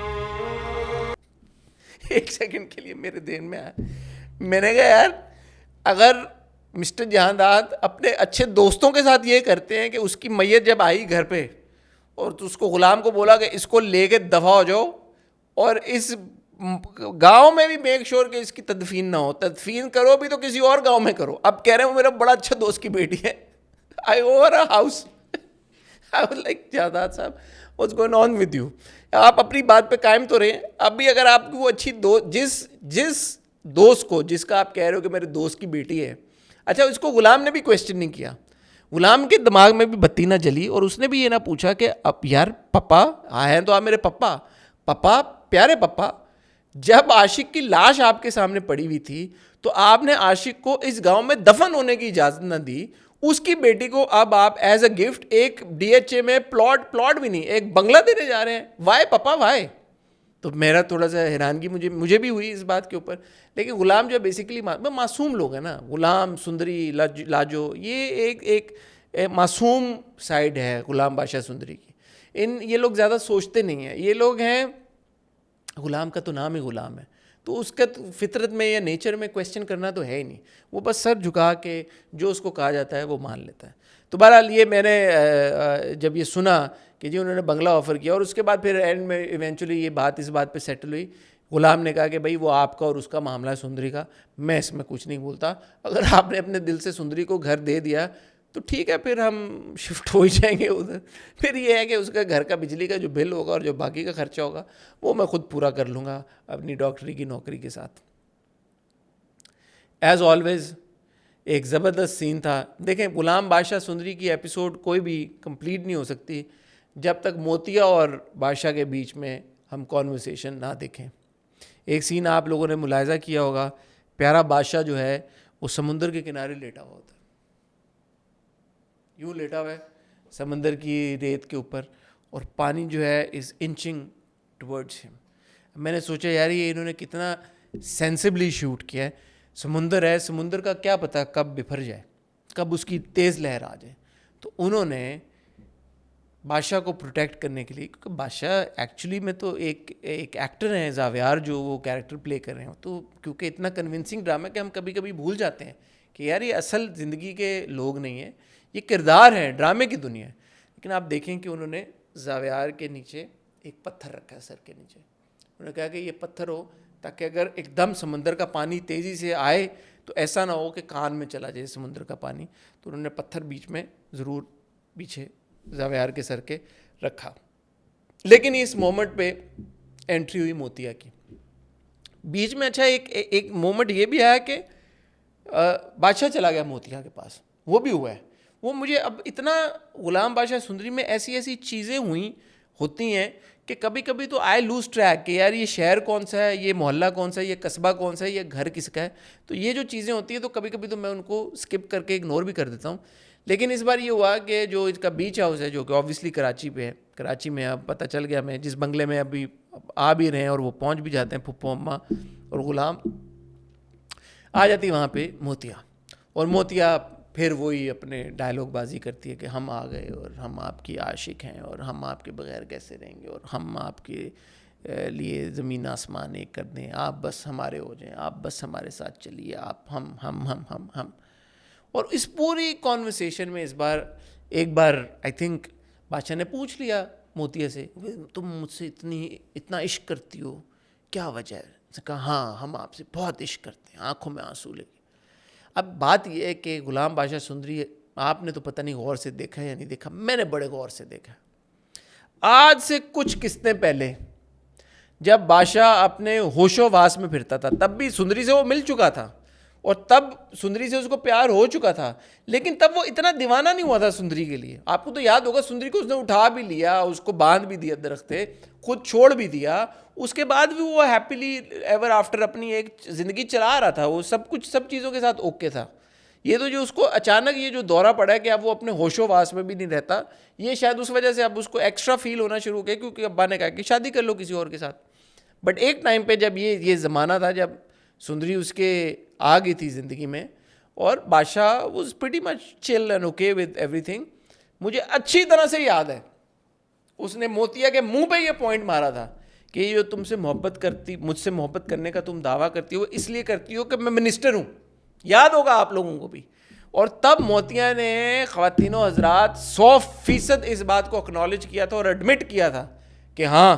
एक सेकंड के लिए मेरे ध्यान में आया, मैंने कहा यार अगर मिस्टर जहांदाद अपने अच्छे दोस्तों के साथ ये करते हैं कि उसकी मैयत जब आई घर पे और तो उसको गुलाम को बोला कि इसको लेके दफा हो जाओ और इस गांव में भी मेक श्योर कि इसकी तदफीन ना हो, तदफीन करो भी तो किसी और गांव में करो। अब कह रहे हैं वो मेरा बड़ा अच्छा दोस्त की बेटी है, I over a house. I was like Jahandad साहब what's going on with you, आप अपनी बात पे कायम तो रहें। अब भी अगर आपकी वो अच्छी जिस दोस्त को जिसका आप कह रहे हो कि मेरे दोस्त की बेटी है, अच्छा उसको गुलाम ने भी क्वेश्चन नहीं किया, गुलाम के दिमाग में भी बत्ती ना जली और उसने भी ये ना पूछा कि अब यार पापा हैं तो आप मेरे पापा, पापा प्यारे पापा, जब आशिक की लाश आपके सामने पड़ी हुई थी तो आपने आशिक को इस गांव में दफन होने की इजाज़त ना दी, उसकी बेटी को अब आप एज अ गिफ्ट एक DHA में प्लॉट भी नहीं एक बंगला देने जा रहे हैं, वाई पापा वाई। तो मेरा थोड़ा सा हैरानगी मुझे भी हुई इस बात के ऊपर। लेकिन गुलाम जो बेसिकली मासूम लोग हैं ना, गुलाम, सुंदरी, लाजो, ये एक मासूम साइड है गुलाम बादशाह सुंदरी की। ये लोग ज़्यादा सोचते नहीं हैं, ये लोग हैं, गुलाम का तो नाम ही गुलाम है, तो उसका तो फितरत में या नेचर में क्वेश्चन करना तो है ही नहीं, वो बस सर झुका के जो उसको कहा जाता है वो मान लेता है। तो बहरहाल ये मैंने जब ये सुना कि जी उन्होंने बंगला ऑफ़र किया और उसके बाद फिर एंड में इवेंचुअली ये बात इस बात पे सेटल हुई, गुलाम ने कहा कि भाई वो आपका और उसका मामला है सुंदरी का, मैं इसमें कुछ नहीं बोलता, अगर आपने अपने दिल से सुंदरी को घर दे दिया तो ठीक है, फिर हम शिफ्ट हो ही जाएंगे उधर। फिर ये है कि उसका घर का बिजली का जो बिल होगा और जो बाकी का खर्चा होगा वो मैं खुद पूरा कर लूँगा अपनी डॉक्टरी की नौकरी के साथ। एज़ ऑलवेज़ एक ज़बरदस्त सीन था। देखें गुलाम बादशाह सुंदरी की एपिसोड कोई भी कंप्लीट नहीं हो सकती जब तक मोतिया और बादशाह के बीच में हम कॉन्वर्सेशन ना देखें। एक सीन आप लोगों ने मुलाहिजा किया होगा, प्यारा बादशाह जो है वो समुंदर के किनारे लेटा हुआ होता है, यूँ लेटा हुआ है समंदर की रेत के ऊपर और पानी जो है इज़ इंचिंग टुवर्ड्स हिम। मैंने सोचा यार ये इन्होंने कितना सेंसिबली शूट किया है। समुंदर है, समुंदर का क्या पता कब बिफर जाए, कब उसकी तेज़ लहर आ जाए। तो उन्होंने बादशाह को प्रोटेक्ट करने के लिए, क्योंकि बादशाह एक्चुअली में तो एक एक्टर हैं जावियार जो वो कैरेक्टर प्ले कर रहे हैं, तो क्योंकि इतना कन्विंसिंग ड्रामा कि हम कभी कभी भूल जाते हैं कि यार ये असल ज़िंदगी के लोग नहीं हैं, ये किरदार है, ड्रामे की दुनिया है। लेकिन आप देखें कि उन्होंने जावियार के नीचे एक पत्थर रखा है, सर के नीचे। उन्होंने कहा कि ये पत्थर हो ताकि अगर एकदम समंदर का पानी तेज़ी से आए तो ऐसा ना हो कि कान में चला जाए समुंदर का पानी। तो उन्होंने पत्थर बीच में ज़रूर पीछे जावियार के सर के रखा। लेकिन इस मोमेंट पे एंट्री हुई मोतिया की बीच में। अच्छा एक मोमेंट ये भी आया कि बादशाह चला गया मोतिया के पास, वो भी हुआ है। वो मुझे अब इतना गुलाम बादशाह सुंदरी में ऐसी चीज़ें होती हैं कि कभी कभी तो आई लूज़ ट्रैक कि यार ये शहर कौन सा है, ये मोहल्ला कौन सा है, ये कस्बा कौन सा है, ये घर किसका है। तो ये जो चीज़ें होती हैं तो कभी कभी तो मैं उनको स्किप करके इग्नोर भी कर देता हूँ। लेकिन इस बार ये हुआ कि जो इसका बीच हाउस है जो कि ऑब्वियसली कराची पे है, कराची में अब पता चल गया मैं जिस बंगले में अभी आ भी रहे हैं और वो पहुँच भी जाते हैं फुप्पो अम्मा और ग़ुलाम, आ जाती वहाँ पे मोतिया। और मोतिया फिर वही अपने डायलॉग बाजी करती है कि हम आ गए और हम आपकी आशिक हैं और हम आपके बगैर कैसे रहेंगे और हम आपके लिए ज़मीन आसमान एक कर दें, आप बस हमारे हो जाएं, आप बस हमारे साथ चलिए, आप हम। और इस पूरी कॉन्वर्सेशन में इस बार एक बार आई थिंक बादशाह ने पूछ लिया मोतिया से, तुम मुझसे इतना इश्क करती हो, क्या वजह है, उसने कहा हाँ हम आपसे बहुत इश्क करते हैं, आंखों में आंसू लेके। अब बात यह है कि गुलाम बादशाह सुंदरी आपने तो पता नहीं गौर से देखा है या नहीं देखा, मैंने बड़े गौर से देखा। आज से कुछ किस्तें पहले जब बादशाह अपने होशोवास में फिरता था तब भी सुंदरी से वो मिल चुका था और तब सुंदरी से उसको प्यार हो चुका था, लेकिन तब वो इतना दीवाना नहीं हुआ था सुंदरी के लिए। आपको तो याद होगा सुंदरी को उसने उठा भी लिया, उसको बांध भी दिया दरख्त पे, खुद छोड़ भी दिया, उसके बाद भी वो हैप्पीली एवर आफ्टर अपनी एक ज़िंदगी चला रहा था, वो सब कुछ सब चीज़ों के साथ ओके था। ये तो जो उसको अचानक ये जो दौरा पड़ा है कि अब वो अपने होशोवास में भी नहीं रहता, ये शायद उस वजह से अब उसको एक्स्ट्रा फील होना शुरू हो गया क्योंकि अब्बा ने कहा कि शादी कर लो किसी और के साथ। बट एक टाइम पे जब ये ज़माना था जब सुंदरी उसके आ गई थी ज़िंदगी में और बादशाह was pretty much chill and okay with everything. मुझे अच्छी तरह से याद है उसने मोतिया के मुंह पे ये पॉइंट मारा था कि ये जो तुमसे मोहब्बत करती, मुझसे मोहब्बत करने का तुम दावा करती हो इसलिए करती हो कि मैं मिनिस्टर हूँ, याद होगा आप लोगों को भी। और तब मोतिया ने ख़वातीनो हज़रात 100% इस बात को एक्नॉलेज किया था और एडमिट किया था कि हाँ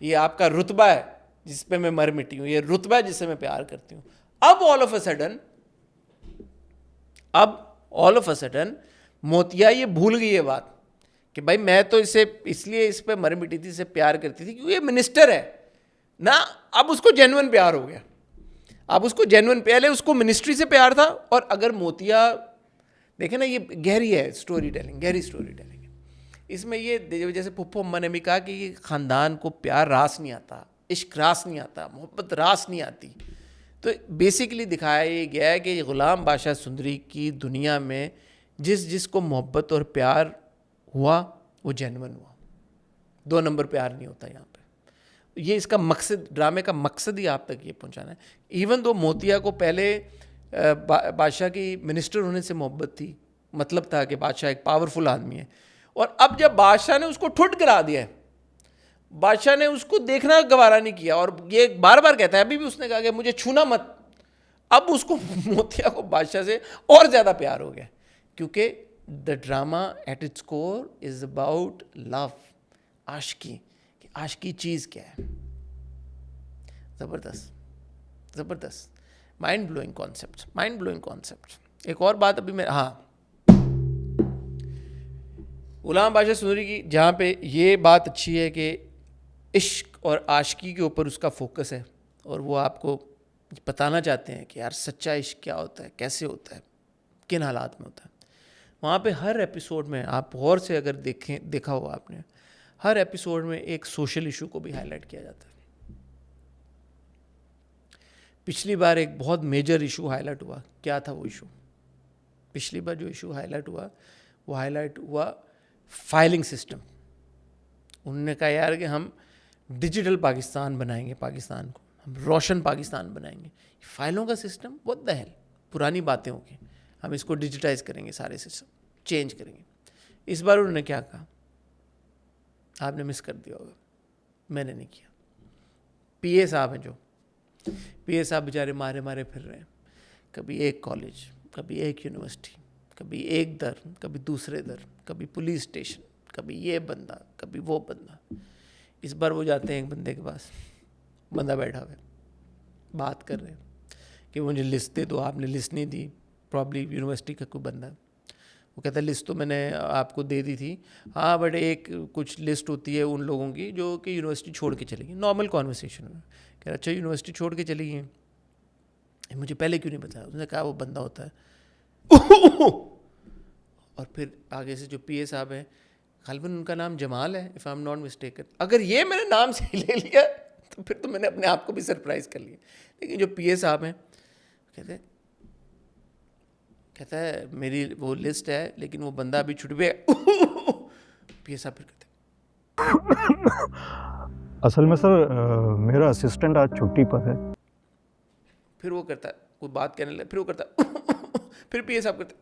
ये आपका रुतबा है जिस पे मैं मर मिटी हूँ, ये रुतबा है जिससे मैं प्यार करती हूँ। अब ऑल ऑफ अ सडन मोतिया ये भूल गई ये बात कि भाई मैं तो इसे इसलिए इस पे मर मिटी थी, इसे प्यार करती थी क्योंकि ये मिनिस्टर है ना। अब उसको जेन्युइन प्यार हो गया, अब उसको जेन्युइन, पहले उसको मिनिस्ट्री से प्यार था। और अगर मोतिया देखे ना, ये गहरी है स्टोरी टेलिंग, गहरी स्टोरी टेलिंग है इसमें। ये जैसे पुप्पो अम्मा ने भी कहा कि ये ख़ानदान को प्यार रास नहीं आता, इश्क रास नहीं आता, मोहब्बत रास नहीं आती। तो बेसिकली दिखाया ये गया है कि ग़ुलाम बादशाह सुंदरी की दुनिया में जिसको मोहब्बत और प्यार हुआ वो जेन्युइन हुआ, 2 नंबर प्यार नहीं होता यहाँ पे। ये इसका मकसद, ड्रामे का मकसद ही आप तक ये पहुँचाना है। इवन दो मोतिया को पहले बादशाह की मिनिस्टर होने से मोहब्बत थी, मतलब था कि बादशाह एक पावरफुल आदमी है, और अब जब बादशाह ने उसको ठुट गिरा दिया है, बादशाह ने उसको देखना गवारा नहीं किया और ये बार बार कहता है, अभी भी उसने कहा कि मुझे छूना मत। अब उसको मोतिया को बादशाह से और ज़्यादा प्यार हो गया क्योंकि the drama at its core is about love, आशिकी। आशिकी चीज़ क्या है? ज़बरदस्त, ज़बरदस्त, mind blowing concept, mind blowing concept. एक और बात अभी मैं, हाँ, ग़ुलाम बादशाह सुंदरी की जहाँ पे ये बात अच्छी है कि इश्क और आशिकी के ऊपर उसका फोकस है और वो आपको बताना चाहते हैं कि यार सच्चा इश्क क्या होता है, कैसे होता है, किन हालात में होता है। वहाँ पे हर एपिसोड में आप गौर से अगर देखा हो आपने, हर एपिसोड में एक सोशल इशू को भी हाईलाइट किया जाता है। पिछली बार एक बहुत मेजर इशू हाईलाइट हुआ, क्या था वो इशू? पिछली बार जो इशू हाईलाइट हुआ वो हाईलाइट हुआ फाइलिंग सिस्टम। उन्होंने कहा यार कि हम डिजिटल पाकिस्तान बनाएंगे, पाकिस्तान को हम रोशन पाकिस्तान बनाएंगे। फाइलों का सिस्टम व्हाट द हेल, पुरानी बातें होंगी, हम इसको डिजिटाइज करेंगे, सारे सिस्टम चेंज करेंगे। इस बार उन्होंने क्या कहा, आपने मिस कर दिया होगा, मैंने नहीं किया। पीए साहब हैं, जो पीए साहब बेचारे मारे मारे फिर रहे हैं, कभी एक कॉलेज, कभी एक यूनिवर्सिटी, कभी एक दर, कभी दूसरे दर, कभी पुलिस स्टेशन, कभी ये बंदा, कभी वो बंदा। इस बार वो जाते हैं एक बंदे के पास, बंदा बैठा हुआ है, बात कर रहे हैं कि मुझे लिस्ट दे दो, आपने लिस्ट नहीं दी, प्रॉब्ली यूनिवर्सिटी का कोई बंदा। वो कहता है लिस्ट तो मैंने आपको दे दी थी, हाँ बट एक कुछ लिस्ट होती है उन लोगों की जो कि यूनिवर्सिटी छोड़ के चली गई। नॉर्मल कॉन्वर्सेशन में कह रहा अच्छा यूनिवर्सिटी छोड़ के चली गई, मुझे पहले क्यों नहीं बताया? उसने कहा वो बंदा होता है। और फिर आगे से जो पीए साहब हैं, गालिबन उनका नाम जमाल है if I am not mistaken. अगर ये मैंने नाम से ले लिया तो फिर तो मैंने अपने आप को भी सरप्राइज़ कर लिया। लेकिन जो पीए साहब हैं कहता है मेरी वो लिस्ट है लेकिन वो बंदा अभी छुट गया। पीए साहब फिर कहते असल में सर मेरा असिस्टेंट आज छुट्टी पर है। फिर वो करता है, कोई बात कहने लगे, फिर वो करता है, फिर पीए साहब करते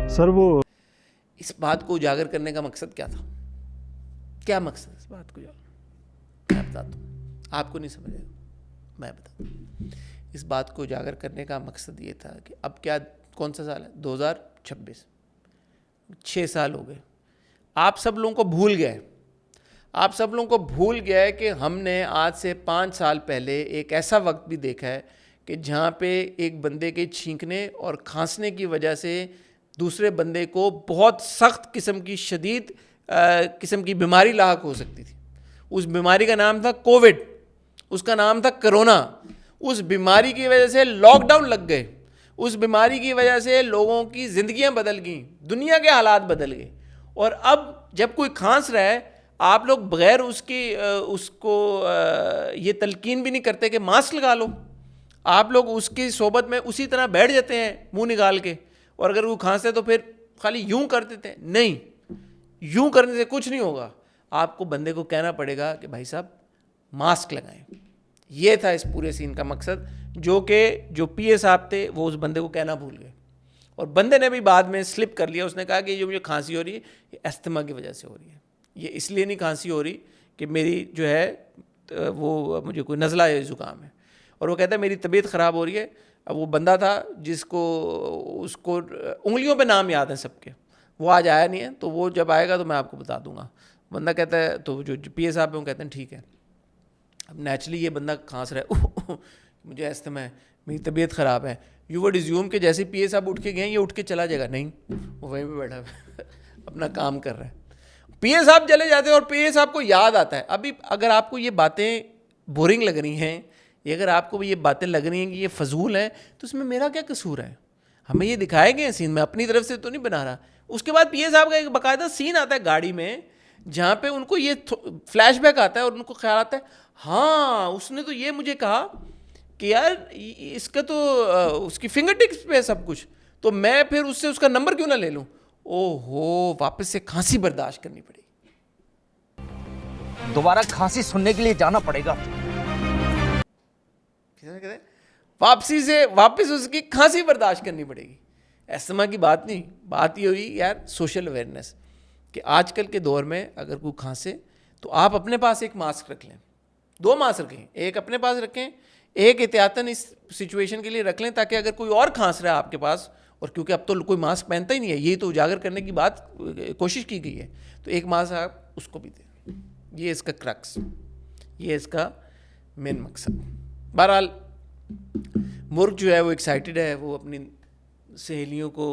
सर वो इस बात को उजागर करने का मकसद क्या था? क्या मकसद इस बात को उजागर? मैं बताता हूँ, आपको नहीं समझेगा, मैं बताता हूँ। इस बात को उजागर करने का मकसद ये था कि अब क्या, कौन सा साल है? 2026, 6 साल हो गए, आप सब लोगों को भूल गए। आप सब लोगों को भूल गया है कि हमने आज से 5 साल पहले एक ऐसा वक्त भी देखा है कि जहाँ पे एक बंदे के छींकने और खांसने की वजह से दूसरे बंदे को बहुत सख्त किस्म की शदीद किस्म की बीमारी लाक हो सकती थी। उस बीमारी का नाम था कोविड, उसका नाम था कोरोना। उस बीमारी की वजह से लॉकडाउन लग गए, उस बीमारी की वजह से लोगों की ज़िंदगियां बदल गईं, दुनिया के हालात बदल गए। और अब जब कोई खांस रहा है, आप लोग बगैर उसको ये तलकीन भी नहीं करते कि मास्क लगा लो। आप लोग उसकी सोबत में उसी तरह बैठ जाते हैं मुंह निकाल के, और अगर वो खांसते तो फिर खाली यूं कर देते हैं। नहीं, यूं करने से कुछ नहीं होगा। आपको बंदे को कहना पड़ेगा कि भाई साहब मास्क लगाएं। ये था इस पूरे सीन का मकसद, जो पीए साहब थे वो उस बंदे को कहना भूल गए। और बंदे ने भी बाद में स्लिप कर लिया, उसने कहा कि ये मुझे खांसी हो रही है, ये अस्थमा की वजह से हो रही है, ये इसलिए नहीं खांसी हो रही कि मेरी जो है वो मुझे कोई नज़ला या ज़ुकाम है। और वो कहता है मेरी तबीयत ख़राब हो रही है। अब वो बंदा था उसको उंगलियों पे नाम याद हैं सबके, वो आज आया नहीं है, तो वो जब आएगा तो मैं आपको बता दूंगा। बंदा कहता है, तो जो पीए साहब हैं वो कहते हैं ठीक है। अब नेचुरली ये बंदा खांस रहा है, मुझे अस्थमा है, मेरी तबीयत ख़राब है। यू वुड अज्यूम कि जैसे पीए साहब उठ के गए ये उठ के चला जाएगा, नहीं, वो वहीं पे बैठा है अपना काम कर रहा है। पीए साहब चले जाते हैं और पीए साहब को याद आता है। अभी अगर आपको ये बातें बोरिंग लग रही हैं, अगर आपको ये बातें लग रही हैं कि ये फजूल है, तो इसमें मेरा क्या कसूर है? हमें ये दिखाए गए सीन, मैं अपनी तरफ से तो नहीं बना रहा। उसके बाद पीए साहब का एक बाकायदा सीन आता है गाड़ी में, जहाँ पे उनको ये फ्लैशबैक आता है और उनको ख्याल आता है, हाँ उसने तो ये मुझे कहा कि यार इसका तो उसकी फिंगर टिप्स पे है सब कुछ, तो मैं फिर उससे उसका नंबर क्यों ना ले लूँ। ओहो, वापस से खांसी बर्दाश्त करनी पड़ेगी, दोबारा खांसी सुनने के लिए जाना पड़ेगा। वापस उसकी खांसी बर्दाश्त करनी पड़ेगी। अस्थमा की बात नहीं, बात ये हुई यार सोशल अवेयरनेस कि आजकल के दौर में अगर कोई खांसे तो आप अपने पास एक मास्क रख लें, 2 मास्क रखें, एक अपने पास रखें, एक एहतियातन इस सिचुएशन के लिए रख लें, ताकि अगर कोई और खांस रहा है आपके पास, और क्योंकि अब तो कोई मास्क पहनता ही नहीं है, यही तो उजागर करने की बात कोशिश की गई है, तो एक मास्क आप उसको भी दें। ये इसका क्रक्स, ये इसका मेन मकसद। बहरहाल मुर्ग जो है वो एक्साइटेड है, वो अपनी सहेलियों को,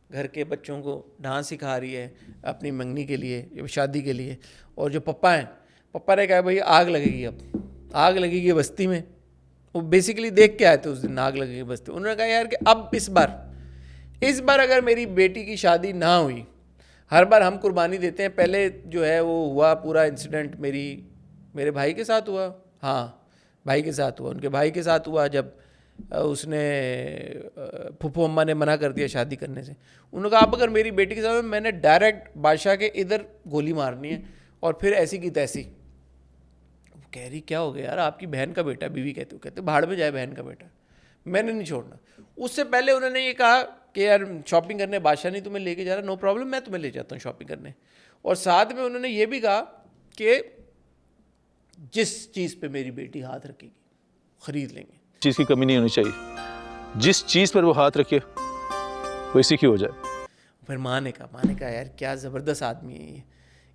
घर के बच्चों को डांस सिखा रही है अपनी मंगनी के लिए, शादी के लिए। और जो पप्पा हैं, पप्पा ने कहा भाई आग लगेगी, अब आग लगेगी बस्ती में। वो बेसिकली देख के आए थे उस दिन आग लगेगी बस्ती। उन्होंने कहा यार कि अब इस बार अगर मेरी बेटी की शादी ना हुई, हर बार हम कुर्बानी देते हैं, पहले जो है वो हुआ पूरा इंसिडेंट मेरे भाई के साथ हुआ, हाँ भाई के साथ हुआ, उनके भाई के साथ हुआ, जब उसने फूफू अम्मा ने मना कर दिया शादी करने से। उन्होंने कहा अब अगर मेरी बेटी के साथ मैंने डायरेक्ट बादशाह के इधर गोली मारनी है, और फिर ऐसी की तैसी। वो कह रही क्या हो गया यार, आपकी बहन का बेटा, बीवी कहते भाड़ में जाए बहन का बेटा, मैंने नहीं छोड़ना। उससे पहले उन्होंने ये कहा कि यार शॉपिंग करने बादशाह नहीं तुम्हें लेके जा रहा, नो प्रॉब्लम, मैं तुम्हें ले जाता हूँ शॉपिंग करने। और साथ में उन्होंने ये भी कहा कि जिस चीज़ पे मेरी बेटी हाथ रखेगी खरीद लेंगे, चीज़ की कमी नहीं होनी चाहिए, जिस चीज़ पर वो हाथ रखे वो इसी की हो जाए। फिर माँ ने कहा यार क्या ज़बरदस्त आदमी है ये,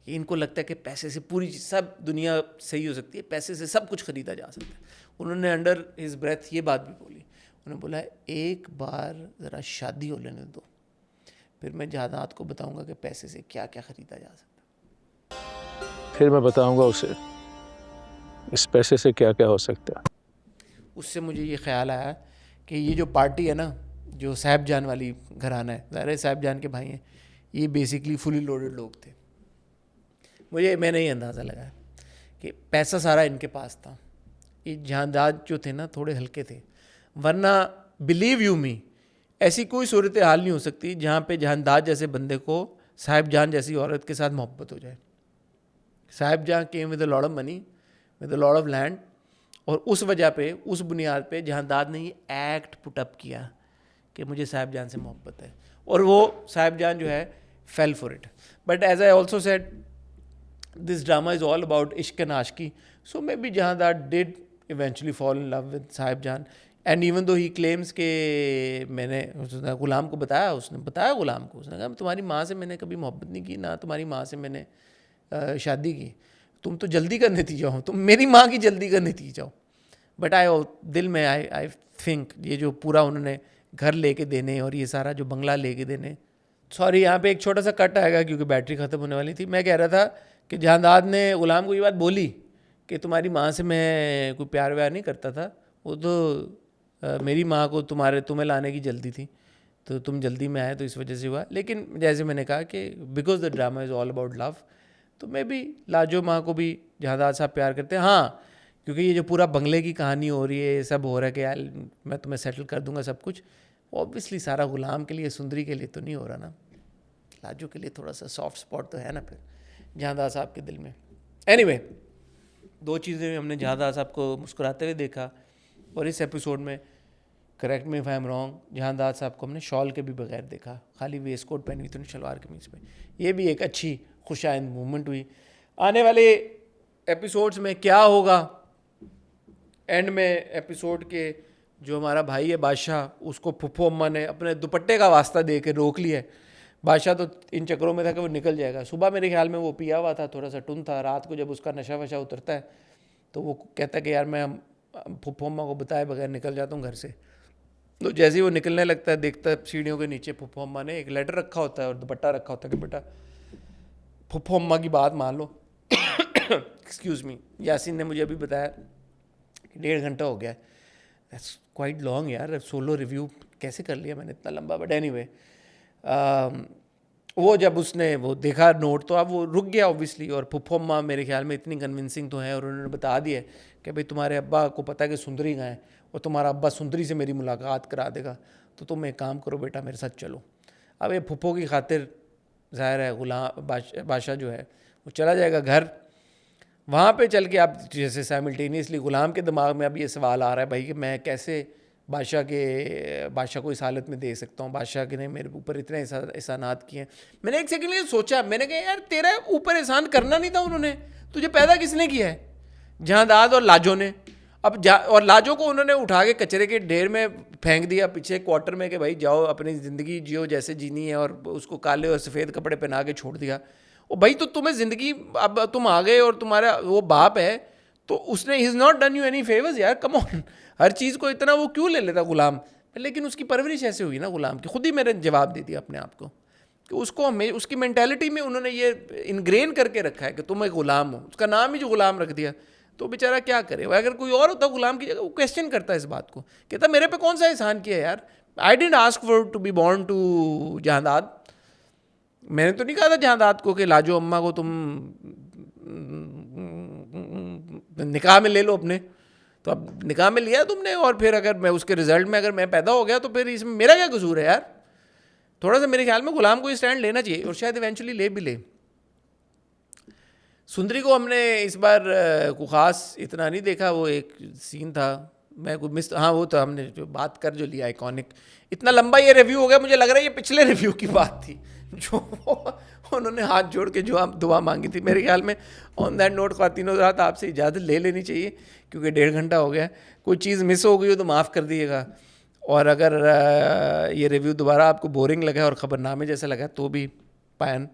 इनको लगता है कि पैसे से पूरी सब दुनिया सही हो सकती है, पैसे से सब कुछ ख़रीदा जा सकता है। उन्होंने अंडर हिज ब्रेथ ये बात भी बोली, उन्होंने बोला एक बार ज़रा शादी हो लेने दो, फिर मैं जायदाद को बताऊंगा कि पैसे से क्या क्या ख़रीदा जा सकता है, फिर मैं बताऊंगा उसे इस पैसे से क्या क्या हो सकता है। उससे मुझे ये ख्याल आया कि ये जो पार्टी है ना, जो साहब जान वाली घराना है, ज़ाहिर साहब जान के भाई हैं, ये बेसिकली फुली लोडेड लोग थे। मैंने ये अंदाज़ा लगाया कि पैसा सारा इनके पास था, ये जायदाद जो थे ना थोड़े हल्के थे, वरना बिलीव यू मी ऐसी कोई सूरत हाल नहीं हो सकती जहाँ पे जायदाद जैसे बंदे को साहिब जान जैसी औरत के साथ मोहब्बत हो जाए। साहिब जान came with a lot of money, with a lot of land, और उस वजह पे, उस बुनियाद पे जायदाद ने ये एक्ट पुट अप किया कि मुझे साहिब जान से मोहब्बत है, और वो साहिब जान जो है fell for it. But as I also said this drama is all about इश्क एंड आशिकी, सो मे बी जायदाद did eventually fall in love with Sahib Jaan. And even though he claims के मैंने गुलाम को बताया, उसने बताया गुलाम को, उसने कहा तुम्हारी माँ से मैंने कभी मोहब्बत नहीं की, ना तुम्हारी माँ से मैंने शादी की, तुम तो जल्दी करने थी जाओ, तुम मेरी माँ की जल्दी करने थी जाओ। बट दिल में आई थिंक ये जो पूरा उन्होंने घर लेके देने और ये सारा जो बंगला लेके देने, सॉरी यहाँ पे एक छोटा सा कट आएगा क्योंकि बैटरी ख़त्म होने वाली थी। मैं कह रहा था कि जहांदाद ने गुलाम को ये बात बोली कि तुम्हारी माँ से मैं कोई प्यार व्यार नहीं करता था, वो तो मेरी माँ को तुम्हें लाने की जल्दी थी, तो तुम जल्दी में आए तो इस वजह से हुआ। लेकिन जैसे मैंने कहा कि because the drama is all about love, तो मैं भी लाजो माँ को भी जहांदाद साहब प्यार करते हैं। हाँ, क्योंकि ये जो पूरा बंगले की कहानी हो रही है, ये सब हो रहा है कि यार मैं तुम्हें सेटल कर दूंगा सब कुछ, ऑब्वियसली सारा गुलाम के लिए, सुंदरी के लिए तो नहीं हो रहा ना, लाजो के लिए थोड़ा सा सॉफ्ट स्पॉट तो है ना फिर जहांदाद साहब के दिल में। एनीवे, 2 चीज़ें हमने जहांदाद साहब को मुस्कुराते हुए देखा, और इस एपिसोड में correct me if I am wrong, Jahandad साहब को हमने शॉल के भी बगैर देखा, खाली वेस्ट कोट पहनी हुई थी शलवार कमीज में। ये भी एक अच्छी खुशाइंद मूवमेंट हुई। आने वाले एपिसोड्स में क्या होगा, एंड में एपिसोड के जो हमारा भाई है बादशाह, उसको फुफ्फो अम्मा ने अपने दुपट्टे का वास्ता दे के रोक लिया है। बादशाह तो इन चक्करों में था कि वो निकल जाएगा। सुबह मेरे ख्याल में वो पिया हुआ था, थोड़ा सा टुन था। रात को जब उसका नशा वशा उतरता है तो वो कहता है कि यार मैं फुफ्फो अम्मा को बताए बगैर निकल जाता हूँ घर से। तो जैसे ही वो निकलने लगता है, देखता है सीढ़ियों के नीचे फुफ्फो अम्मा ने एक लेटर रखा होता है और दुपट्टा रखा होता है कि बेटा फुफ्फो अम्मा की बात मान लो। एक्सक्यूज़ मी, यासीन ने मुझे अभी बताया 1.5 घंटा हो गया है। दैट्स क्वाइट लॉन्ग यार, सोलो रिव्यू कैसे कर लिया मैंने इतना लंबा। बट एनीवे, वो जब उसने वो देखा नोट तो अब वो रुक गया ऑब्वियसली। और फुफ्फो अम्मा मेरे ख्याल में इतनी कन्विंसिंग तो है, और उन्होंने बता दिया कि भाई तुम्हारे अब्बा को पता है कि सुंदरी कहाँ है और तुम्हारा अब्बा सुंदरी से मेरी मुलाकात करा देगा, तो तुम एक काम करो बेटा, मेरे साथ चलो। अब ये फुफ्फो की खातिर ज़ाहिर है गुलाम बादशाह जो है वो चला जाएगा घर। वहाँ पे चल के आप जैसे साइमल्टेनियसली गुलाम के दिमाग में अब ये सवाल आ रहा है भाई कि मैं कैसे बादशाह को इस हालत में दे सकता हूँ। बादशाह के ने मेरे ऊपर इतने एहसानात किए हैं। मैंने एक सेकंड के लिए सोचा, मैंने कहा यार तेरा ऊपर एहसान करना नहीं था उन्होंने, तुझे पैदा किसने किया है? जहांदाद और लाजो ने। अब और लाजो को उन्होंने उठा के कचरे के ढेर में फेंक दिया पीछे क्वार्टर में कि भाई जाओ अपनी ज़िंदगी जियो जैसे जीनी है, और उसको काले और सफ़ेद कपड़े पहना के छोड़ दिया। ओ भाई, तो तुम्हें ज़िंदगी, अब तुम आ गए और तुम्हारा वो बाप है तो उसने ही is not done you any favours यार, कम ऑन। हर चीज़ को इतना वो क्यों ले लेता गुलाम? लेकिन उसकी परवरिश ऐसे हुई ना गुलाम की, खुद ही मैंने जवाब दे दिया अपने आप को कि उसको उसकी मेंटालिटी में उन्होंने ये इनग्रेन करके रखा है कि तुम एक ग़ुलाम हो। उसका नाम ही जो ग़ुलाम रख दिया, तो बेचारा क्या करे। अगर कोई और होता गुलाम की जगह, वो क्वेश्चन करता इस बात को, कहता मेरे पे कौन सा एहसान किया यार, I didn't ask for to be born to Jahandad. मैंने तो नहीं कहा था जहांदाद को कि लाजो अम्मा को तुम निकाह में ले लो अपने, तो अब निकाह में लिया तुमने, और फिर अगर मैं उसके रिजल्ट में अगर मैं पैदा हो गया तो फिर इसमें मेरा क्या कसूर है यार? थोड़ा सा मेरे ख्याल में गुलाम को स्टैंड लेना चाहिए, और शायद इवेंचुअली ले भी ले। सुंदरी को हमने इस बार को ख़ास इतना नहीं देखा, वो एक सीन था मैं कुछ मिस, हाँ वो तो हमने जो बात कर जो लिया आइकॉनिक। इतना लंबा ये रिव्यू हो गया, मुझे लग रहा है ये पिछले रिव्यू की बात थी जो उन्होंने हाथ जोड़ के जो दुआ मांगी थी। मेरे ख्याल में ऑन दैट नोट ख़वातीनो हज़रात आपसे इजाज़त ले लेनी चाहिए, क्योंकि 1.5 घंटा हो गया। कोई चीज़ मिस हो गई हो तो माफ़ कर दिएगा, और अगर ये रिव्यू दोबारा आपको बोरिंग लगा और ख़बरनामे जैसा लगा तो भी पायन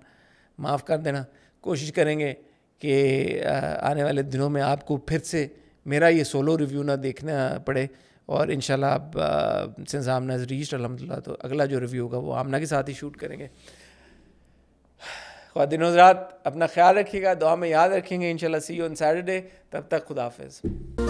माफ़ कर देना। कोशिश करेंगे कि आने वाले दिनों में आपको फिर से मेरा ये सोलो रिव्यू ना देखना पड़े, और इंशाल्लाह अब सिंस आमना इज़ रीच्ड अल्हम्दुलिल्लाह, तो अगला जो रिव्यू होगा वो आमना के साथ ही शूट करेंगे। ख़वातीनो हज़रात अपना ख्याल रखिएगा, दुआ में याद रखेंगे। इंशाल्लाह सी यू ऑन सैटरडे। तब तक खुदा हाफ़िज़।